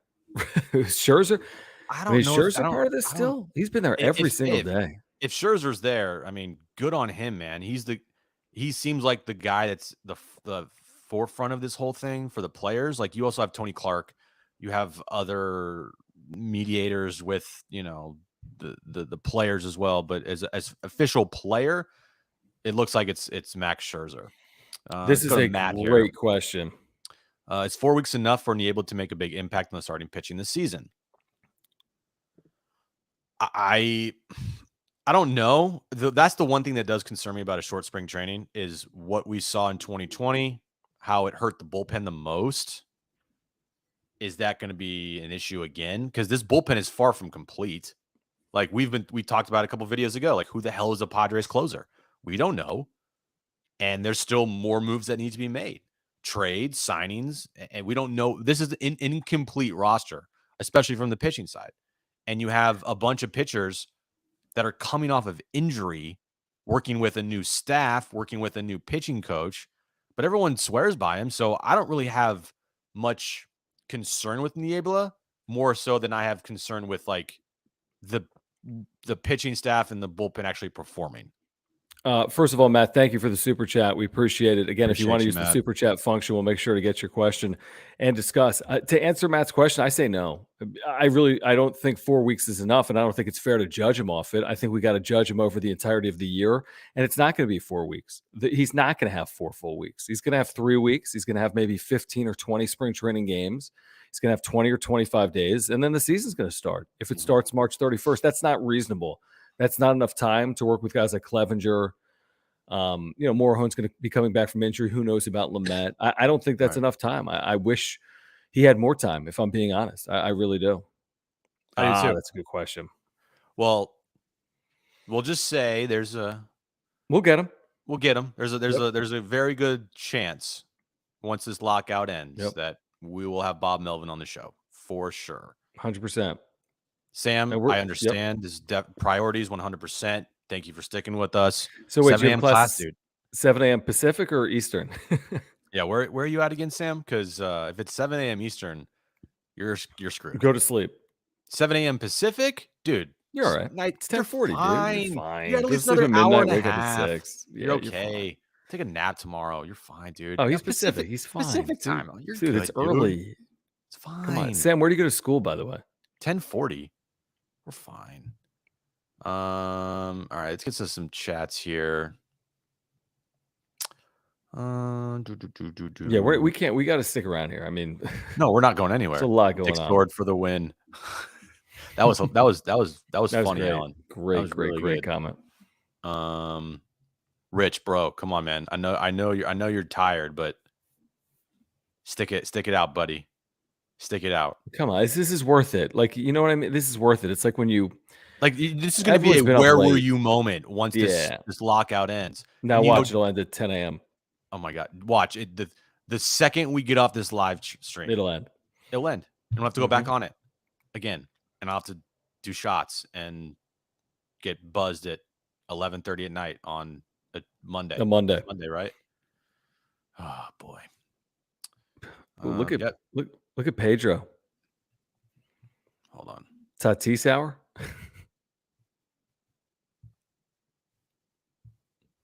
Scherzer? I don't know. Scherzer part of this still? He's been there every single day. If Scherzer's there, good on him, man. He seems like the guy that's the forefront of this whole thing for the players. Like, you also have Tony Clark. You have other mediators with, the players as well. But as official player, it looks like it's Max Scherzer. This is a great question. Is 4 weeks enough for Niebla to make a big impact on the starting pitching this season? I don't know. That's the one thing that does concern me about a short spring training is what we saw in 2020, how it hurt the bullpen the most. Is that going to be an issue again? Because this bullpen is far from complete. Like, we talked about a couple videos ago, like, who the hell is a Padres closer? We don't know. And there's still more moves that need to be made. Trades, signings, and we don't know. This is an incomplete roster, especially from the pitching side. And you have a bunch of pitchers that are coming off of injury, working with a new staff, working with a new pitching coach, but everyone swears by him. So I don't really have much concern with Niebla, more so than I have concern with like the pitching staff and the bullpen actually performing. First of all, Matt, thank you for the super chat. We appreciate it. Again, if you want to use Matt. the super chat function, we'll make sure to get your question and discuss. To answer Matt's question, I say no. I don't think 4 weeks is enough, and I don't think it's fair to judge him off it. I think we got to judge him over the entirety of the year, and it's not going to be 4 weeks. He's not going to have 4 full weeks. He's going to have 3 weeks. He's going to have maybe 15 or 20 spring training games. He's going to have 20 or 25 days, and then the season's going to start. If it starts March 31st, that's not reasonable. That's not enough time to work with guys like Clevenger. Morehone's going to be coming back from injury. Who knows about Lamet? I don't think that's enough time. I wish he had more time, if I'm being honest. I really do. I do too. That's a good question. Well, we'll just say we'll get him. We'll get him. There's a very good chance once this lockout ends that we will have Bob Melvin on the show for sure. 100%. Sam, I understand his priorities 100%. Thank you for sticking with us. So wait, 7 a.m. class, dude. 7 a.m. Pacific or Eastern? Yeah, where are you at again, Sam? Because if it's 7 a.m. Eastern, you're screwed. Go to sleep. 7 a.m. Pacific, dude. You're all right. It's 10:40, dude. You're fine. You got at least another hour and a half. You're okay. Take a nap tomorrow. You're fine, dude. Oh, he's Pacific. He's fine. Pacific time. You're dude, good, it's early. Dude. It's fine. Come on, Sam. Where do you go to school, by the way? 10:40. We're fine. All right, let's get to some chats here. Yeah, we can't. We got to stick around here. I mean, no, we're not going anywhere. There's a lot going on. Sword for the win. That was funny, great. Alan. Great comment. Rich, bro, come on, man. I know you're tired, but stick it out, buddy. Stick it out. Come on, this is worth it. Like, you know what I mean? This is worth it. It's like when you. Like, this is going to be a where were you moment once this lockout ends. Now watch, it'll end at 10 a.m. Oh, my God. Watch it. The second we get off this live stream. It'll end. I don't have to go back on it again. And I'll have to do shots and get buzzed at 11:30 at night on a Monday. Monday, right? Oh, boy. Look at Pedro. Hold on. Tatis hour.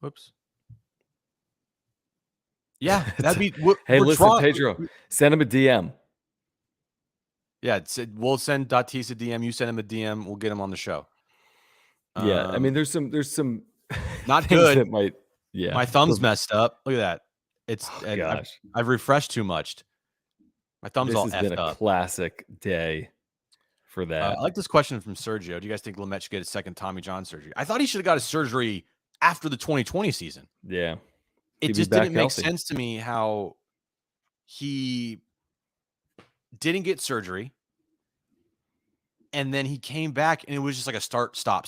Whoops. Yeah, that'd be. Hey, listen, Pedro, send him a DM. Yeah, we'll send Tatis a DM. You send him a DM. We'll get him on the show. Yeah, I mean, there's some not good. That might. Yeah, my thumb's messed up. Look at that. It's gosh. I've refreshed too much. My thumb's all effed up. This has been a classic day for that. I like this question from Sergio. Do you guys think Lamet should get his second Tommy John surgery? I thought he should have got his surgery after the 2020 season. Yeah. It just didn't make sense to me how he didn't get surgery. And then he came back and it was just like a start, stop,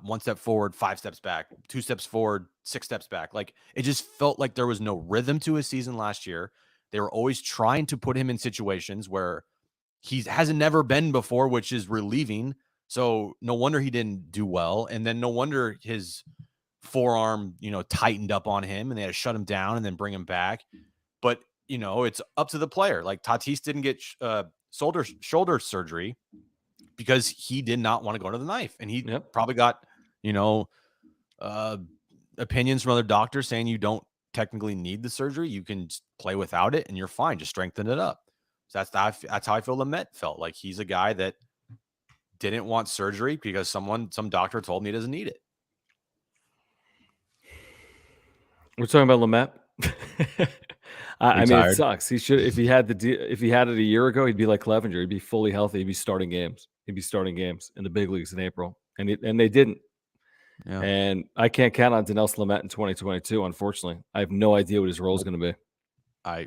1 step forward, 5 steps back, 2 steps forward, 6 steps back. Like, it just felt like there was no rhythm to his season last year. They were always trying to put him in situations where he hasn't never been before, which is relieving. So no wonder he didn't do well. And then no wonder his forearm, tightened up on him and they had to shut him down and then bring him back. But, it's up to the player. Like, Tatis didn't get shoulder surgery because he did not want to go to the knife. And he probably got, opinions from other doctors saying you don't technically need the surgery. You can just play without it and you're fine. Just strengthen it up. So that's how I feel Lamet felt. Like, he's a guy that didn't want surgery because some doctor told me he doesn't need it. We're talking about Lamet. I mean, it sucks. He should, if he had it a year ago, he'd be like Clevenger. He'd be fully healthy. He'd be starting games. He'd be starting games in the big leagues in April, and they didn't. Yeah. And I can't count on Dinelson Lamet in 2022. Unfortunately, I have no idea what his role is going to be. I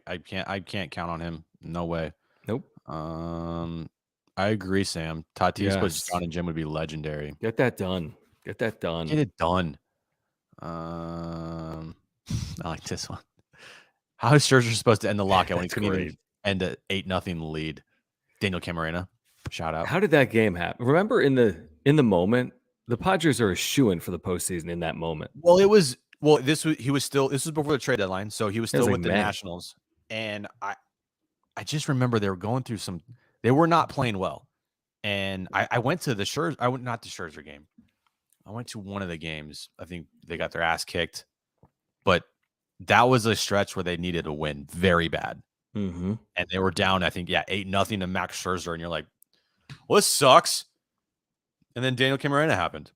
can't count on him. No way. Nope. I agree, Sam. Tatis plus John and Jim would be legendary. Get that done. Get it done. I like this one. How is Scherzer supposed to end the lockout when he couldn't even end an 8-0 lead? Daniel Camarena, shout out. How did that game happen? Remember in the moment, the Padres are a shoo-in for the postseason in that moment. Well, this was before the trade deadline, so he was still with the Nationals, and I just remember they were going through they were not playing well, and I went to the Scherzer. Not the Scherzer game. I went to one of the games. I think they got their ass kicked, but that was a stretch where they needed a win very bad. Mm-hmm. And they were down, I think, 8-0 to Max Scherzer. And you're like, well, this sucks. And then Daniel Camarena happened.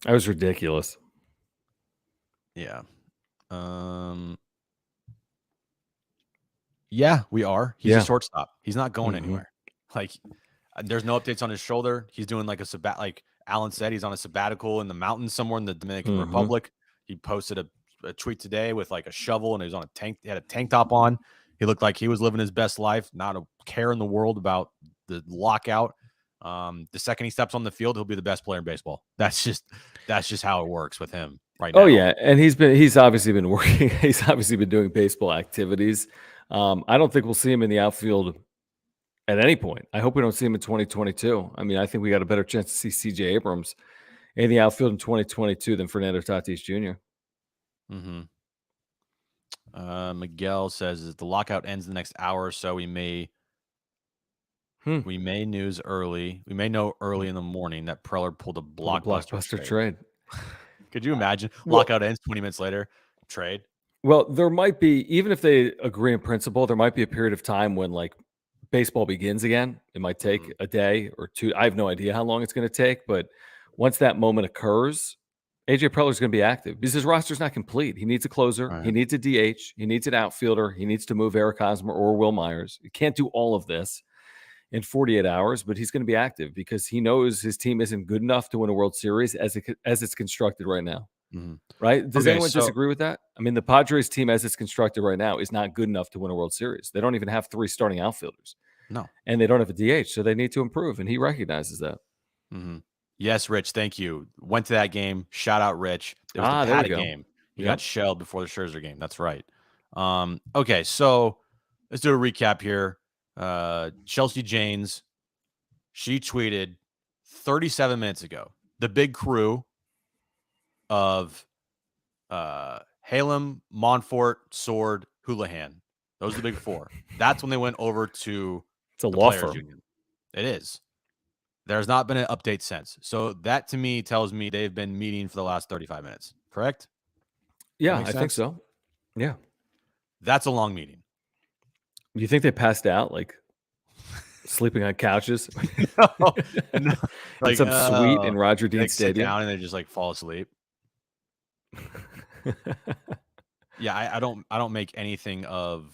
That was ridiculous. Yeah. Yeah, we are. He's a shortstop. He's not going anywhere. Like, there's no updates on his shoulder. He's doing like like Alan said, he's on a sabbatical in the mountains somewhere in the Dominican Republic. He posted a tweet today with like a shovel, and he was on he had a tank top on. He looked like he was living his best life, not a care in the world about the lockout. The second he steps on the field, he'll be the best player in baseball. That's just how it works with him right now. Oh yeah, and he's obviously been working. He's obviously been doing baseball activities. I don't think we'll see him in the outfield at any point. I hope we don't see him in 2022. I mean, I think we got a better chance to see C.J. Abrams in the outfield in 2022 than Fernando Tatis Jr. Miguel says the lockout ends the next hour or so. We may news early. We may know early in the morning that Preller pulled a blockbuster trade. Could you imagine? Lockout ends 20 minutes later. Trade. Well, there might be, even if they agree in principle, there might be a period of time when like baseball begins again. It might take a day or two. I have no idea how long it's going to take, but once that moment occurs, AJ Preller is going to be active because his roster's not complete. He needs a closer. Right. He needs a DH. He needs an outfielder. He needs to move Eric Hosmer or Will Myers. He can't do all of this in 48 hours, but he's going to be active because he knows his team isn't good enough to win a World Series as it's constructed right now. Right? Does anyone disagree with that? I mean, the Padres team as it's constructed right now is not good enough to win a World Series. They don't even have 3 starting outfielders. No. And they don't have a DH, so they need to improve, and he recognizes that. Yes, Rich, thank you. Went to that game. Shout out, Rich. It was the Paddock game. He got shelled before the Scherzer game. That's right. Okay, so let's do a recap here. Chelsea Janes, she tweeted 37 minutes ago, the big crew of Halem, Monfort, Sword, Houlihan. Those are the big 4. That's when they went over to the law firm. Union. It is. There's not been an update since. So that to me tells me they've been meeting for the last 35 minutes. Correct? Yeah, I think so. Yeah. That's a long meeting. You think they passed out, like sleeping on couches? No. Like some suite in Roger Dean Stadium. Sit down and they just like fall asleep. Yeah, I don't make anything of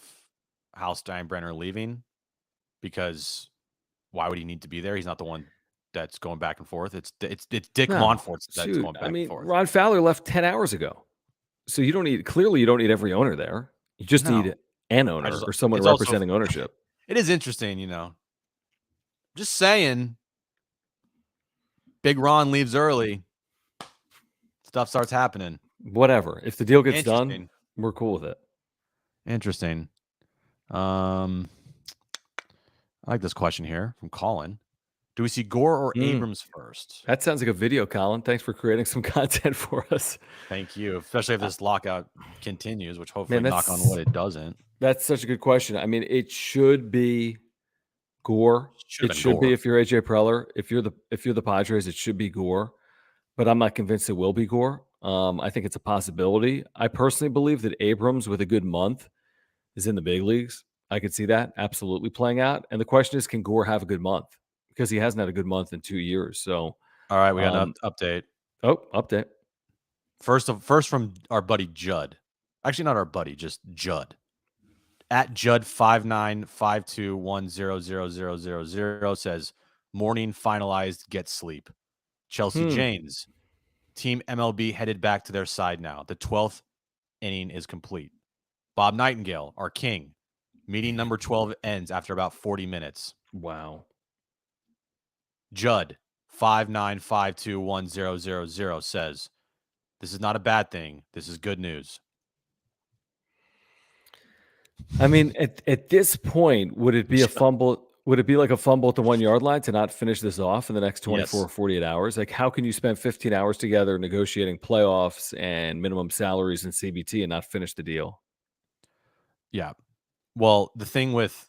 Hal Steinbrenner leaving because why would he need to be there? He's not the one that's going back and forth. It's Dick Monfort that's going back and forth. Ron Fowler left 10 hours ago. So you don't need every owner there. You just need an owner or someone representing ownership. It is interesting, Just saying, Big Ron leaves early. Stuff starts happening. Whatever. If the deal gets done, we're cool with it. Interesting. I like this question here from Colin. Do we see Gore or Abrams first? That sounds like a video, Colin. Thanks for creating some content for us. Thank you. Especially if this lockout continues, which hopefully, knock on wood, it doesn't. That's such a good question. I mean, it should be Gore. It should be if you're AJ Preller. If you're the Padres, it should be Gore. But I'm not convinced it will be Gore. I think it's a possibility. I personally believe that Abrams, with a good month, is in the big leagues. I could see that absolutely playing out. And the question is, can Gore have a good month? Because he hasn't had a good month in 2 years. So, all right, we got an update. Oh, update. First from our buddy Judd. Actually, not our buddy, just Judd. At Judd5952100000 says, morning finalized, get sleep. Chelsea Janes. Team MLB headed back to their side now. The 12th inning is complete. Bob Nightingale, our king. Meeting number 12 ends after about 40 minutes. Wow. Judd, 59521000 says, this is not a bad thing. This is good news. I mean, at this point, would it be a fumble? Would it be like a fumble at the 1 yard line to not finish this off in the next 24 or 48 hours? Like, how can you spend 15 hours together negotiating playoffs and minimum salaries and CBT and not finish the deal? Yeah. Well, the thing with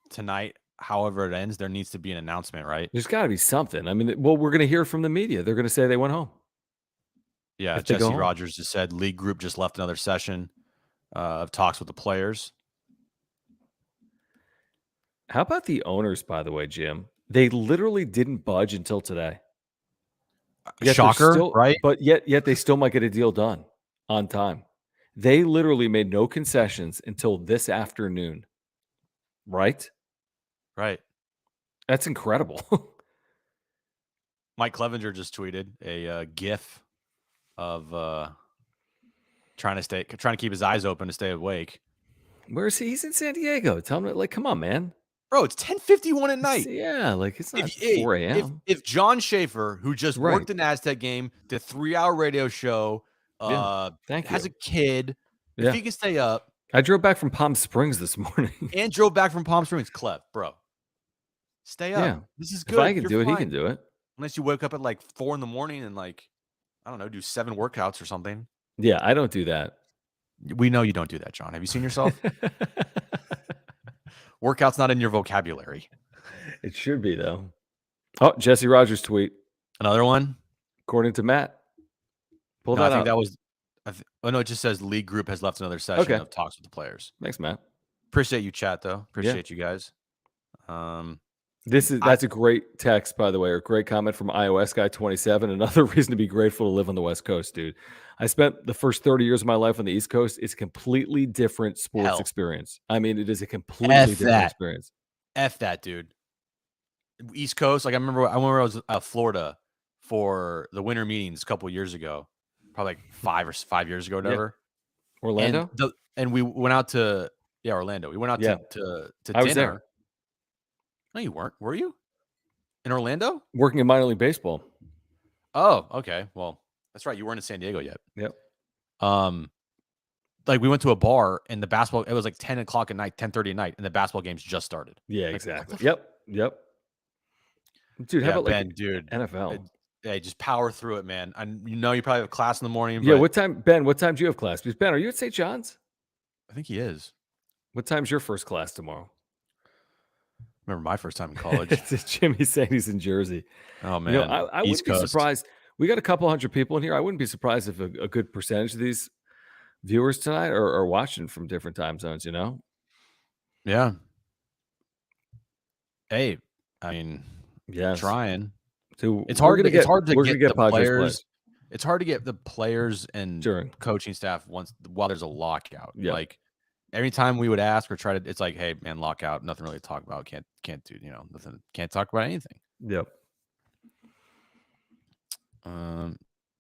tonight, however it ends, there needs to be an announcement, right? There's got to be something. I mean, well, we're going to hear from the media. They're going to say they went home. Yeah. Jesse Rogers just said league group just left another session of talks with the players. How about the owners, by the way, Jim? They literally didn't budge until today. Yet Shocker, right? But yet they still might get a deal done on time. They literally made no concessions until this afternoon. Right? Right. That's incredible. Mike Clevenger just tweeted a GIF of trying to keep his eyes open to stay awake. Where is he? He's in San Diego. Tell him, like, come on, man. Bro, it's 10:51 at night. Yeah, like it's not 4 a.m. If John Schaefer, who just worked an Aztec game, the 3-hour radio show, has a kid, if he can stay up. I drove back from Palm Springs this morning. And drove back from Palm Springs. Clef, bro. Stay up. Yeah. This is good. If I can do it, he can do it. Unless you wake up at like 4 a.m. and like, I don't know, do 7 workouts or something. Yeah, I don't do that. We know you don't do that, John. Have you seen yourself? Workout's not in your vocabulary. It should be, though. Oh, Jesse Rogers tweet. Another one? According to Matt. Pull that I think up. that was oh, no, it just says league group has left another session of talks with the players. Thanks, Matt. Appreciate you, chat, though. Appreciate you guys. That's a great text, by the way, or great comment from iOS Guy 27. Another reason to be grateful to live on the West Coast, dude. I spent the first 30 years of my life on the East Coast. It's a completely different sports experience. I mean, it is a completely different experience. F that, dude. East Coast, like I remember I was Florida for the winter meetings a couple of years ago, probably like 5 years ago, whatever. Yeah. Orlando, and we went out to Orlando. We went out to dinner. I was there. No, you weren't. Were you in Orlando? Working in minor league baseball. Oh, okay. Well, that's right. You weren't in San Diego yet. Yep. Like we went to a bar and the basketball. It was like 10 o'clock at night, 10:30 at night, and the basketball games just started. Yeah, like, exactly. Yep. Dude, how about Ben, like dude, NFL? Hey, just power through it, man. You probably have class in the morning. Yeah. What time, Ben? What time do you have class? Because Ben, are you at St. John's? I think he is. What time's your first class tomorrow? Remember my first time in college. Jimmy's saying he's in Jersey. Oh man, I wouldn't be surprised. We got a couple hundred people in here. I wouldn't be surprised if a good percentage of these viewers tonight are watching from different time zones. Yeah. Hey, I mean, trying. So it's hard to get the players. It's hard to get the players and coaching staff while there's a lockout. Yep. Like every time we would ask or try to, it's like, hey man, lockout, nothing really to talk about. Can't do, nothing. Can't talk about anything. Yep.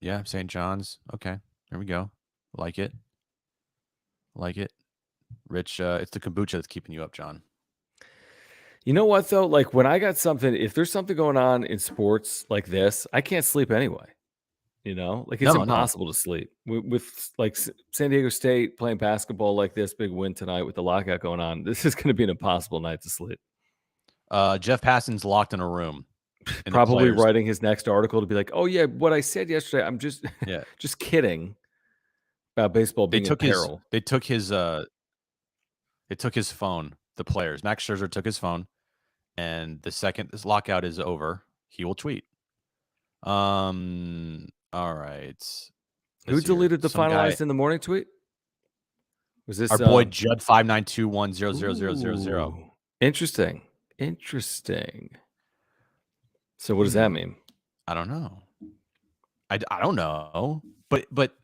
Yeah, St. John's. Okay, here we go. Like it. Rich, it's the kombucha that's keeping you up, John. You know what though? Like when I got something, if there's something going on in sports like this, I can't sleep anyway. Like it's impossible to sleep with like San Diego State playing basketball like this, big win tonight with the lockout going on. This is going to be an impossible night to sleep. Jeff Passan's locked in a room. Probably writing his next article to be like, oh yeah, what I said yesterday, I'm just just kidding about baseball being in peril. They took his phone, the players. Max Scherzer took his phone, and the second this lockout is over, he will tweet. All right. Who deleted the finalized in the morning tweet? Was this our boy Judd 59210000? Interesting. So what does that mean? I don't know. I don't know. But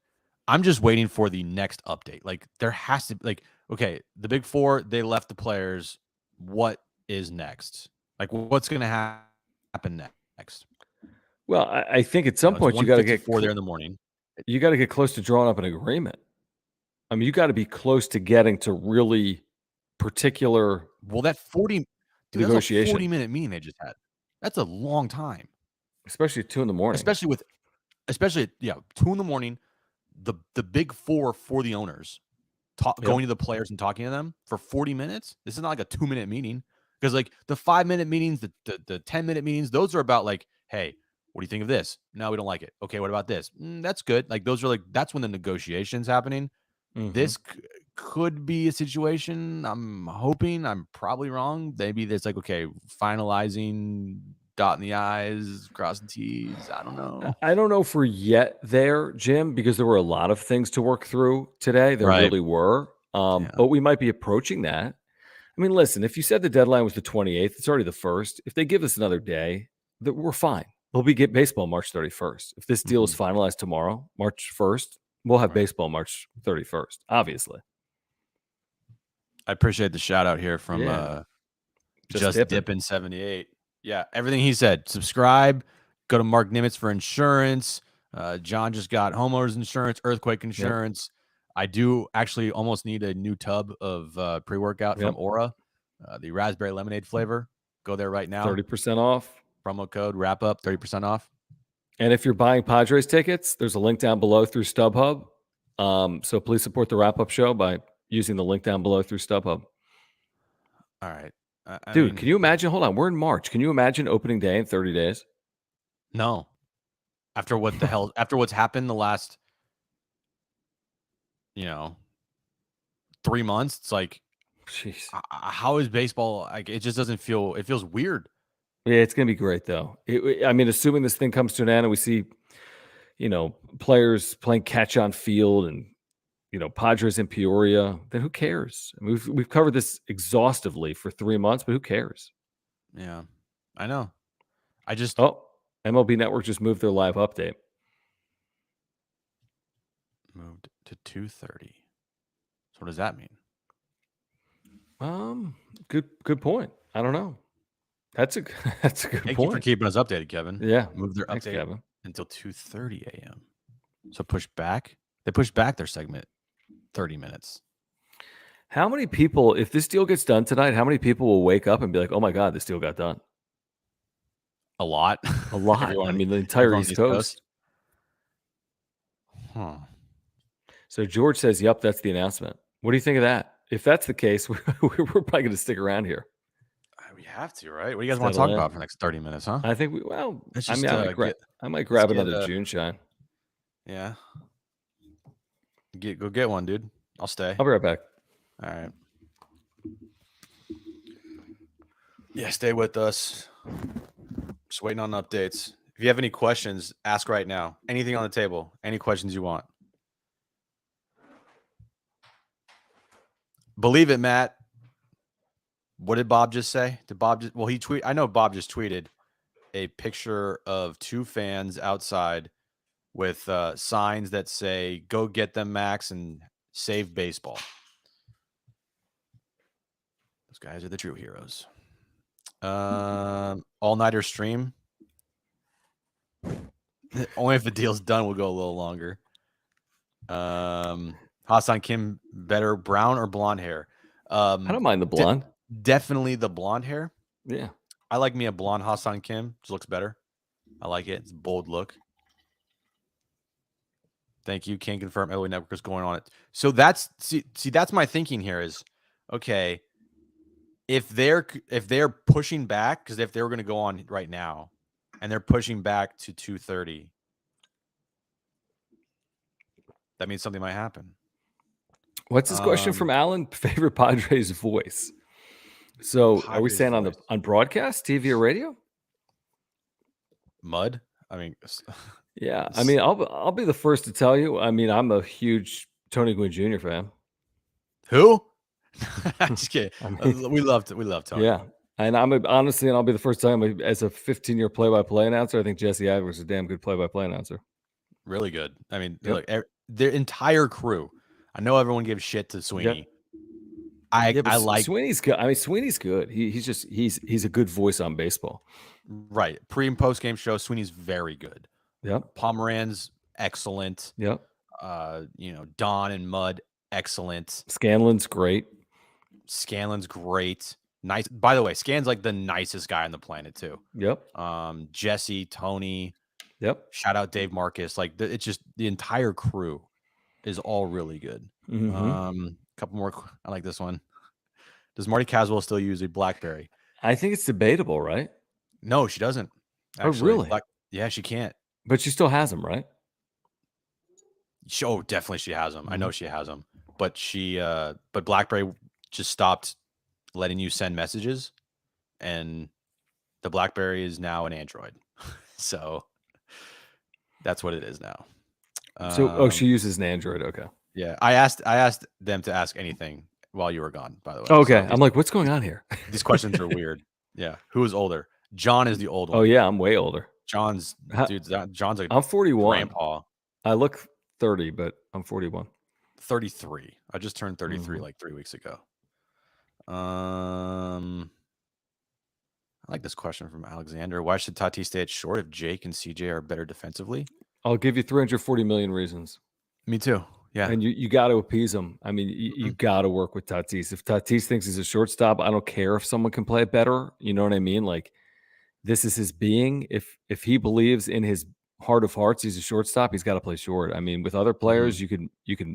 I'm just waiting for the next update. Like there has to be okay, the big four, they left the players. What is next? Like what's going to happen next? Well, I think at some point you got to get there in the morning. You got to get close to drawing up an agreement. I mean, you got to be close to getting to really particular. Well, that 40 negotiation. 40-minute meeting they just had. That's a long time, especially at 2 a.m. especially 2 a.m. The big four for the owners going to the players and talking to them for 40 minutes. This is not like a 2-minute meeting, because like the 5-minute meetings, the 10-minute meetings, those are about like, hey, what do you think of this? No, we don't like it. Okay, what about this? That's good. Like those are like, that's when the negotiations happening. This could be a situation. I'm hoping, I'm probably wrong. Maybe there's like, okay, finalizing, dotting the I's, crossing T's. I don't know. I don't know if we're yet there, Jim, because there were a lot of things to work through today. There Right. really were. Yeah. But we might be approaching that. I mean, listen, if you said the deadline was the 28th, it's already the 1st. If they give us another day, we're fine. We'll be get baseball March 31st. If this deal is finalized tomorrow, March 1st, we'll have baseball March 31st, obviously. I appreciate the shout out here from Just Dippin' 78. Yeah, everything he said. Subscribe. Go to Mark Nimitz for insurance. John just got homeowners insurance, earthquake insurance. I do actually almost need a new tub of pre-workout from Aura, the raspberry lemonade flavor. Go there right now. 30% off. Promo code wrap up, 30% off. And if you're buying Padres tickets, there's a link down below through StubHub. So please support the wrap up show by using the link down below through StubHub. All right. Dude, can you imagine? Hold on. We're in March. Can you imagine opening day in 30 days? No. After what the hell? After what's happened the last, 3 months, it's like, jeez. How is baseball? Like, it just doesn't feel. It feels weird. Yeah, it's gonna be great though. I mean, assuming this thing comes to an end and we see, players playing catch on field and Padres in Peoria, then who cares? I mean, we've covered this exhaustively for 3 months, but who cares? Yeah, I know. MLB Network just moved their live update. Moved to 2:30. So what does that mean? Good point. I don't know. That's a good point. Thank you for keeping us updated, Kevin. Yeah, move their thanks, update Kevin. until 2:30 a.m. So push back. They push back their segment 30 minutes. How many people, if this deal gets done tonight, how many people will wake up and be like, "Oh my God, this deal got done"? A lot. A lot. I mean, the entire East Coast. Huh. So George says, "Yep, that's the announcement." What do you think of that? If that's the case, we're probably going to stick around here. We have to, right? What do you guys want to talk about for the next 30 minutes, huh? I think I might grab another June shine. Yeah. Go get one, dude. I'll stay. I'll be right back. All right. Yeah, stay with us. Just waiting on updates. If you have any questions, ask right now. Anything on the table. Any questions you want. Believe it, Matt. What did Bob just say? I know Bob just tweeted a picture of two fans outside with signs that say, "Go get them, Max, and save baseball." Those guys are the true heroes. All-nighter stream. Only if the deal's done, we'll go a little longer. Hassan Kim, better brown or blonde hair? I don't mind the blonde. Definitely the blonde hair. Yeah. I like me a blonde Hassan Kim. Just looks better. I like it. It's a bold look. Thank you. Can't confirm MLB Network is going on it. So that's that's my thinking here is, okay, if they're pushing back, because if they were going to go on right now and they're pushing back to 2:30, that means something might happen. What's this question from Alan? Favorite Padres voice? So are we saying on broadcast, TV, or radio? Mud? I mean, yeah. I mean, I'll be the first to tell you. I mean, I'm a huge Tony Gwynn Jr. fan. Who? Just kidding. We love Tony. Yeah. And honestly, and I'll be the first time as a 15-year play-by-play announcer, I think Jesse Agler is a damn good play-by-play announcer. Really good. I mean, look, their entire crew. I know everyone gives shit to Sweeney. Yep. I like Sweeney's good. I mean, Sweeney's good. He's a good voice on baseball. Right. Pre and post game show, Sweeney's very good. Yep. Pomeranz, excellent. Yep. Don and Mud, excellent. Scanlon's great. Scanlon's great. Nice. By the way, Scan's like the nicest guy on the planet too. Yep. Jesse, Tony, Yep. shout out Dave Marcus. Like it's just the entire crew is all really good. Couple more. I like this one. Does Marty Caswell still use a BlackBerry? I think it's debatable, right? No, she doesn't. Actually, Oh, really? Yeah, she can't. But she still has them, right? Definitely she has them. I know she has them. But but BlackBerry just stopped letting you send messages, and the BlackBerry is now an Android. So that's what it is now. So, she uses an Android. Okay. Yeah, I asked them to ask anything while you were gone. By the way. Okay. So I'm like, what's going on here? these questions are weird. Yeah. Who is older? John is the old one. Oh yeah, I'm way older. John's John's I'm 41. grandpa. I look 30, but I'm 41. 33. I just turned 33 like 3 weeks ago. I like this question from Alexander. Why should Tatis stay at short if Jake and CJ are better defensively? I'll give you 340 million reasons. Me too. Yeah. And you got to appease him. I mean, you got to work with Tatis. If Tatis thinks he's a shortstop, I don't care if someone can play it better. You know what I mean? Like, this is his being. If he believes in his heart of hearts he's a shortstop, he's got to play short. I mean, with other players, you can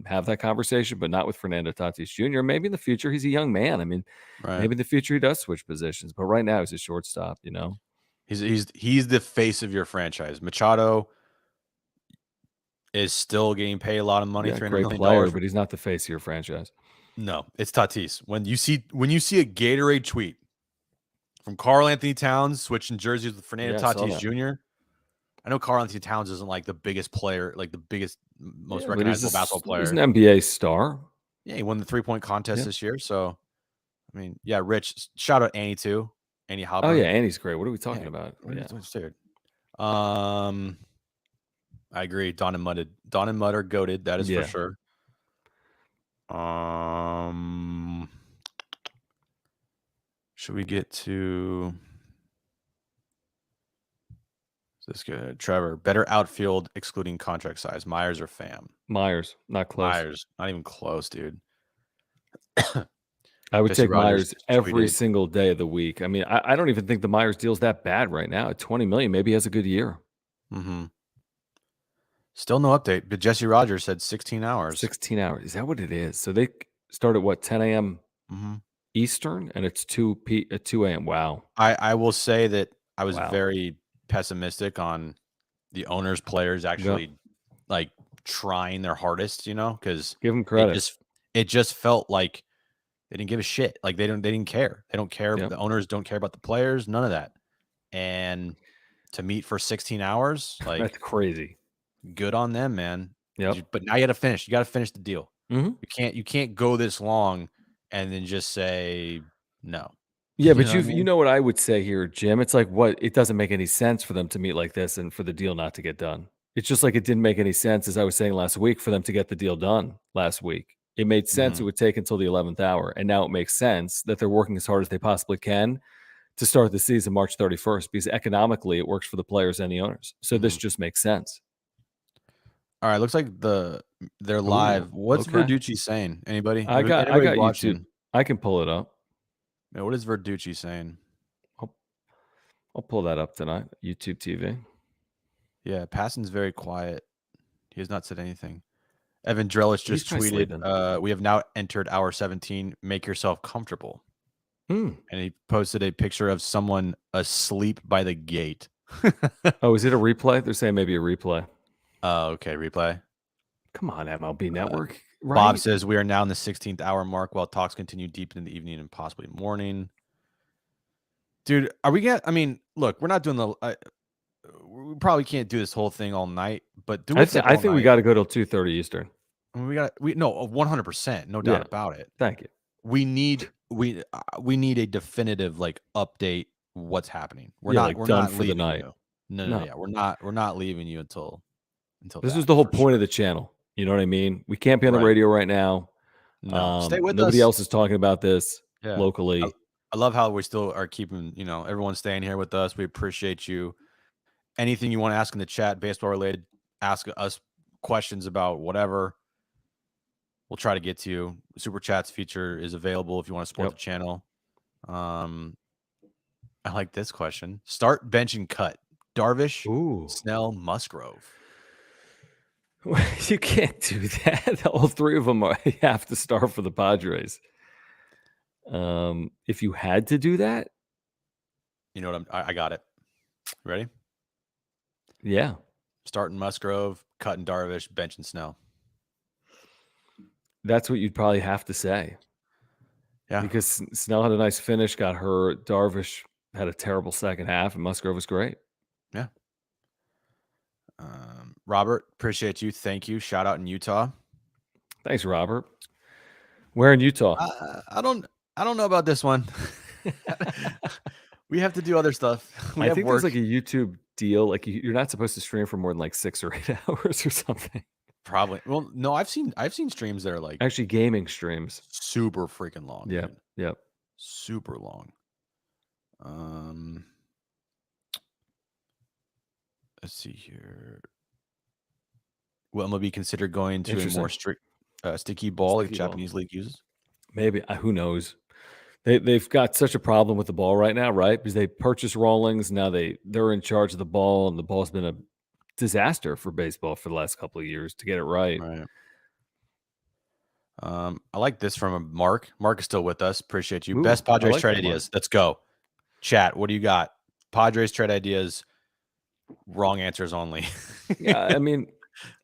have that conversation, but not with Fernando Tatis Jr. Maybe in the future he's a young man. I mean, maybe in the future he does switch positions, but right now he's a shortstop. You know, he's the face of your franchise. Machado is still getting paid a lot of money. Yeah, $300 great million player, but he's not the face of your franchise. No, it's Tatis. When you see a Gatorade tweet from Karl Anthony Towns switching jerseys with Fernando Tatis Jr. I know Karl Anthony Towns isn't like the biggest player, like the biggest, most recognizable basketball player. He's an NBA star. Yeah, he won the 3-point contest this year. So, I mean, yeah, Rich, shout out Annie too. Annie Hopper. Oh yeah, Annie's great. What are we talking about? I agree. Don and Mud are goated. That is for sure. Should we get to? Is this good? Trevor, better outfield excluding contract size, Myers or Pham? Myers, not close. Myers, not even close, dude. I would take Myers every single day of the week. I mean, I don't even think the Myers deal's that bad right now. At $20 million, maybe he has a good year. Still no update, but Jesse Rogers said 16 hours. 16 hours. Is that what it is? So they start at what, 10 a.m. Eastern, and it's 2 a.m. Wow. I will say that I was very pessimistic on the owners, players actually like trying their hardest, you know, because give them credit. It just felt like they didn't give a shit. Like they didn't care. They don't care. The owners don't care about the players. None of that. And to meet for 16 hours, like that's crazy. Good on them, man. Yeah. But now you got to finish. You got to finish the deal. You can't go this long and then just say no. Yeah, but you know what I would say here, Jim? It's like it doesn't make any sense for them to meet like this and for the deal not to get done. It's just like it didn't make any sense, as I was saying last week, for them to get the deal done last week. It made sense it would take until the 11th hour, and now it makes sense that they're working as hard as they possibly can to start the season March 31st, because economically it works for the players and the owners. So this just makes sense. All right, looks like they're live. What's Verducci saying? Anybody? I got watching? YouTube. I can pull it up. Yeah, what is Verducci saying? I'll pull that up tonight. YouTube TV. Yeah, Passan's very quiet. He has not said anything. Evan Drellich just tweeted, we have now entered hour 17. Make yourself comfortable. And he posted a picture of someone asleep by the gate. Oh, is it a replay? They're saying maybe a replay. Oh, okay. Replay. Come on, MLB Network. Right? Bob says we are now in the 16th hour mark while talks continue deep in the evening and possibly morning. Dude, are we I mean, look, we're not doing we probably can't do this whole thing all night, but I think we got to go till 2:30 Eastern. I mean, no, 100%, no doubt about it. Thank you. We need a definitive like update. What's happening? We're not done for the night. No, we're not leaving you until this is the whole point of the channel. You know what I mean? We can't be on the radio right now. No, stay with us. Nobody else is talking about this locally. I love how we still are keeping, everyone staying here with us. We appreciate you. Anything you want to ask in the chat, baseball related, ask us questions about whatever. We'll try to get to you. Super Chats feature is available if you want to support the channel. I like this question. Start, bench, and cut. Darvish, Ooh. Snell, Musgrove. You can't do that. All three of them have to start for the Padres. If you had to do that, You know what I got it. Ready? yeah. Starting Musgrove, cutting Darvish, benching Snell. That's what you'd probably have to say. Yeah. Because Snell had a nice finish, got hurt. Darvish had a terrible second half, and Musgrove was great. Yeah. Robert, appreciate you. Thank you. Shout out in Utah. Thanks, Robert. Where in Utah? I don't know about this one. We have to do other stuff. I think there's like a YouTube deal. Like you're not supposed to stream for more than like 6 or 8 hours or something. Probably. Well, no, I've seen streams that are like actually gaming streams. Super freaking long. Yeah. Yep. Super long. Let's see here. Will MLB consider going to a more strict sticky ball like the Japanese league uses? Maybe. Who knows? They've got such a problem with the ball right now, right? Because they purchased Rawlings. Now they're in charge of the ball, and the ball's been a disaster for baseball for the last couple of years to get it right. Right. I like this from Mark. Mark is still with us. Appreciate you. Best Padres trade ideas. Let's go. Chat, what do you got? Padres trade ideas. Wrong answers only. Yeah, I mean,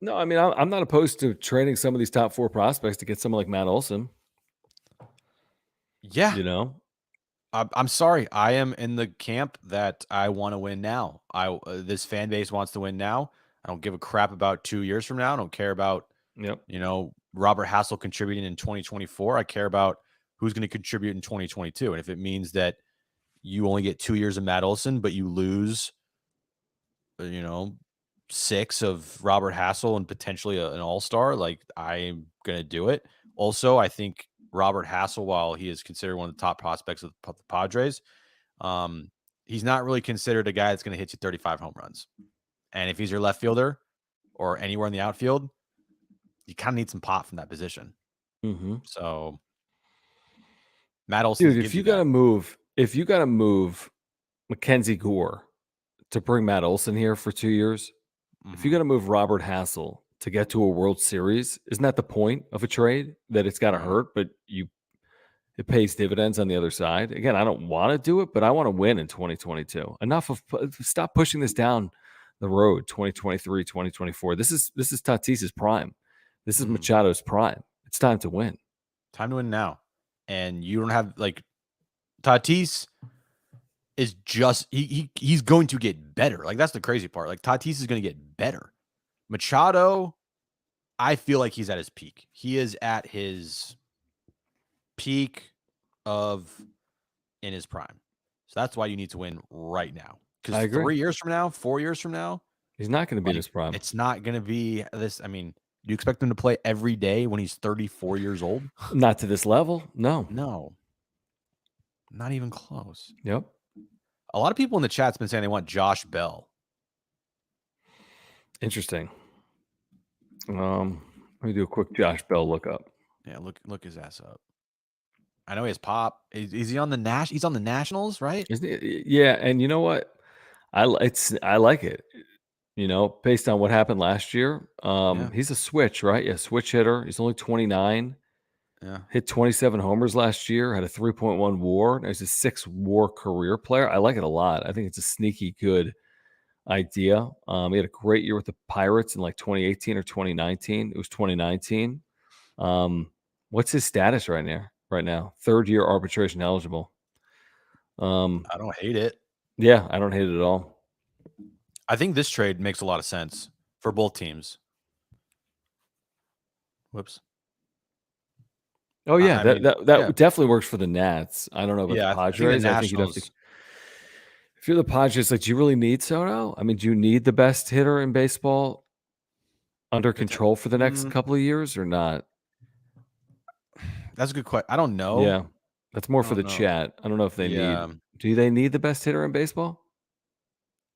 no, I mean, I'm not opposed to trading some of these top 4 prospects to get someone like Matt Olson. Yeah. You know? I'm sorry. I am in the camp that I want to win now. This fan base wants to win now. I don't give a crap about 2 years from now. I don't care about, Robert Hassel contributing in 2024. I care about who's going to contribute in 2022. And if it means that you only get 2 years of Matt Olson, but you lose, 6 of Robert Hassel and potentially an all-star, like I'm going to do it. Also, I think Robert Hassel, while he is considered one of the top prospects of the Padres, he's not really considered a guy that's going to hit you 35 home runs. And if he's your left fielder or anywhere in the outfield, you kind of need some pop from that position. Mm-hmm. So Matt Olson, dude, if you got to move Mackenzie Gore to bring Matt Olson here for 2 years, if you got to move Robert Hassel to get to a World Series, isn't that the point of a trade? That it's got to hurt, but it pays dividends on the other side. Again, I don't want to do it, but I want to win in 2022. Stop pushing this down the road. 2023, 2024. This is Tatis's prime. This is Machado's prime. It's time to win. Time to win now. And you don't have Tatis is just he's going to get better. Like that's the crazy part. Like Tatis is going to get better. Machado, I feel like he's at his peak. He is at his peak in his prime. So that's why you need to win right now. Because 3 years from now, 4 years from now, he's not going to be in his prime. It's not going to be this. I mean, do you expect him to play every day when he's 34 years old? Not to this level. No. Not even close. Yep. A lot of people in the chat's been saying they want Josh Bell. Interesting. Let me do a quick Josh Bell look up. Yeah, look his ass up. I know he has pop. Is he on the He's on the Nationals, right? Isn't he? Yeah, and you know what? I like it. Based on what happened last year. He's a switch, right? Yeah, switch hitter. He's only 29. Yeah. Hit 27 homers last year, had a 3.1 WAR. He's a 6 WAR career player. I like it a lot. I think it's a sneaky good idea. He had a great year with the Pirates in like 2018 or 2019. It was 2019. What's his status right now? 3rd year arbitration eligible. I don't hate it. Yeah, I don't hate it at all. I think this trade makes a lot of sense for both teams. Whoops. Oh yeah, that definitely works for the Nats. I don't know about the Padres. I think you'd have to. If you're the Padres, like, do you really need Soto? I mean, do you need the best hitter in baseball under control for the next couple of years or not? That's a good question. I don't know. Yeah, that's more for the chat. I don't know if they need. Do they need the best hitter in baseball?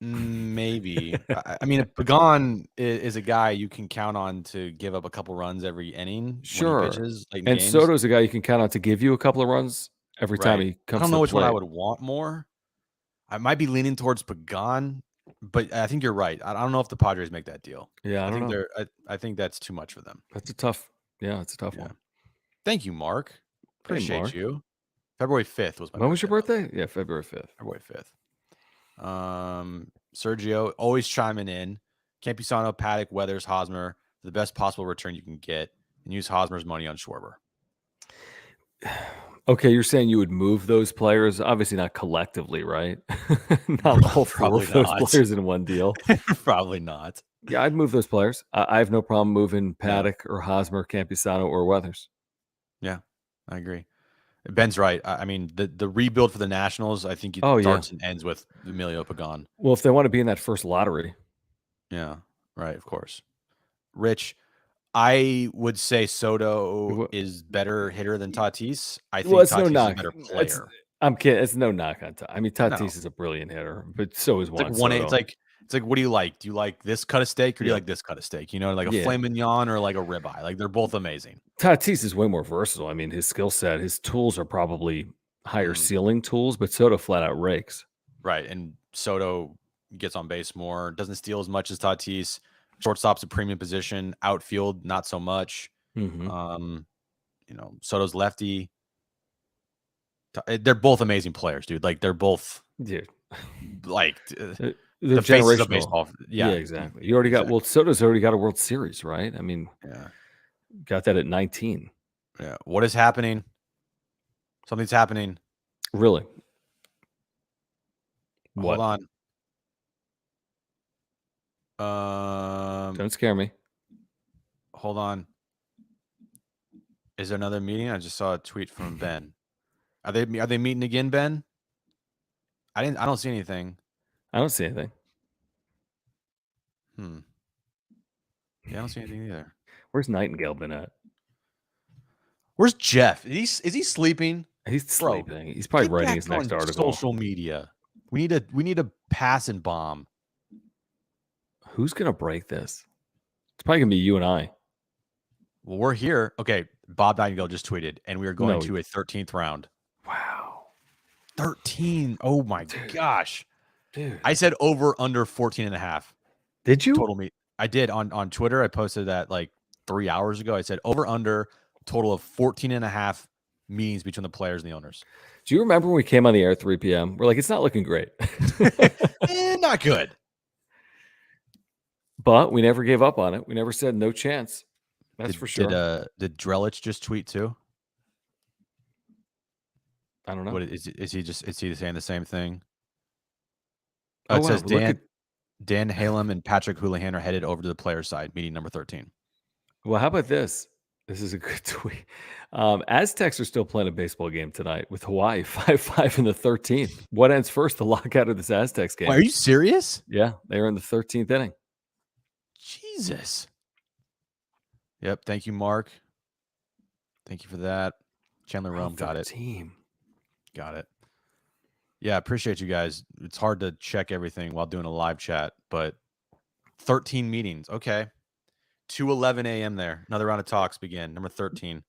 Maybe. I mean, if Pagan is a guy you can count on to give up a couple runs every inning. Sure. When he pitches, and Soto's a guy you can count on to give you a couple of runs every time he I comes don't to know the which one I plate. would want more. I might be leaning towards Pagan, but I think you're right. I don't know if the Padres make that deal. Yeah, I don't know. I think that's too much for them. That's a tough. Yeah, it's a tough Yeah. one. Thank you, Mark. Hey, Appreciate Mark. you. February 5th was my When was your birthday. birthday? Yeah, February 5th. February 5th. Sergio always chiming in. Campusano, Paddock, Weathers, Hosmer, the best possible return you can get, and use Hosmer's money on Schwarber. Okay, you're saying you would move those players, obviously not collectively, right? Not all four Probably of those not. players in one deal. Probably not. Yeah, I'd move those players. I have no problem moving Yeah. Paddock or Hosmer, Campusano, or Weathers. Yeah, I agree. Ben's right. I mean, the rebuild for the Nationals, I think it Oh, yeah. starts and ends with Emilio Pagan. Well, if they want to be in that first lottery. Yeah, right, of course. Rich, I would say Soto Wha- is better hitter than Tatis. I Well, think it's no Tatis is a knock. better It's, player. I'm kidding. It's no knock on Tatis. I mean, Tatis No. is a brilliant hitter, but so is It's like Juan one. Soto. It's like what do you like? Do you like this cut of steak or do you Yeah. like this cut of steak? You know, like a Yeah. filet mignon or like a ribeye. Like they're both amazing. Tatis is way more versatile. I mean, his skill set, his tools are probably higher Mm. ceiling tools, but Soto flat out rakes. Right. And Soto gets on base more, doesn't steal as much as Tatis. Shortstop's a premium position. Outfield, not so much. Mhm. You know, Soto's lefty. They're both amazing players, dude. Like they're both Dude, like they're the faces of generational. baseball. Yeah, Yeah, exactly. You already got well, Soto's already got a World Series, right? I mean, yeah, got that at 19. yeah. What is happening? Something's happening. Really? What? Hold on. Don't scare me. Hold on. Is there another meeting? I just saw a tweet from Ben. Are they meeting again, Ben? I don't see anything. I don't see anything. Yeah, I don't see anything either. Where's Nightingale been at? Where's Jeff? Is he sleeping? He's Bro, sleeping. He's probably Get writing back his next on article. social media. We need a passing bomb. Who's gonna break this? It's probably gonna be you and I. Well, we're here. Okay, Bob Nightingale just tweeted, and we are going to a 13th round. Wow. 13. Oh my gosh. Dude. I said over under 14 and a half. Did you? Total meet. I did on Twitter. I posted that like 3 hours ago. I said over under total of 14 and a half meetings between the players and the owners. Do you remember when we came on the air at 3 p.m.? We're like, it's not looking great. Not good. But we never gave up on it. We never said no chance. That's for sure. Did Drelich just tweet too? I don't know. What is he saying the same thing? Oh, It says wow. Dan Halem and Patrick Houlihan are headed over to the players' side, meeting number 13. Well, how about this? This is a good tweet. Aztecs are still playing a baseball game tonight with Hawaii 5-5 in the 13th. What ends first? The lockout of this Aztecs game. Wait, are you serious? Yeah, they are in the 13th inning. Jesus. Yep. Thank you, Mark. Thank you for that. Chandler Rome got it. Got it. Yeah, appreciate you guys. It's hard to check everything while doing a live chat, but 13 meetings. Okay. 2:11 a.m. there. Another round of talks begin. Number 13.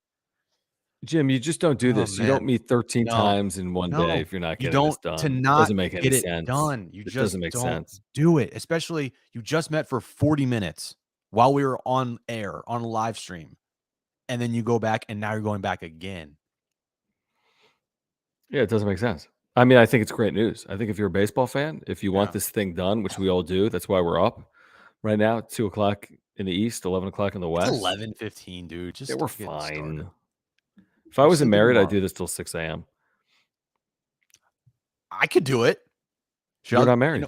Jim, you just don't do this. Man. You don't meet 13 times in one day if you're not getting this done. To It not doesn't make any get it sense. done. You it just doesn't make don't sense. do it. Especially you just met for 40 minutes while we were on air, on a live stream. And then you go back and now you're going back again. Yeah, it doesn't make sense. I mean, I think it's great news. I think if you're a baseball fan, if you want this thing done, which we all do, that's why we're up right now at 2 o'clock in the East, 11 o'clock in the West. It's 11:15, dude. Just yeah, we're get fine. started. If I wasn't married, I'd do this till 6 a.m. I could do it. You're not married.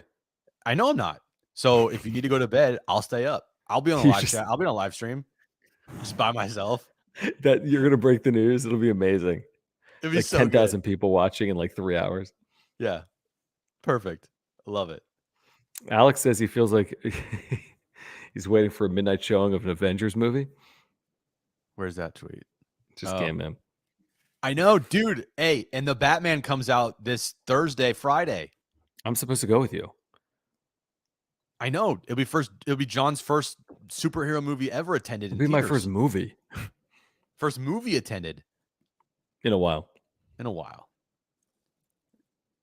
I know I'm not. So if you need to go to bed, I'll stay up. I'll be on a live chat. I'll be on a live stream just by myself. That you're going to break the news. It'll be amazing. It'll be like so 10,000 people watching in like 3 hours. Yeah. Perfect. Love it. Alex says he feels like he's waiting for a midnight showing of an Avengers movie. Where's that tweet? Just came in. I know, dude. Hey, and the Batman comes out this Thursday, Friday. I'm supposed to go with you. I know. It'll be John's first superhero movie ever attended. It'll be my first movie. First movie attended. In a while.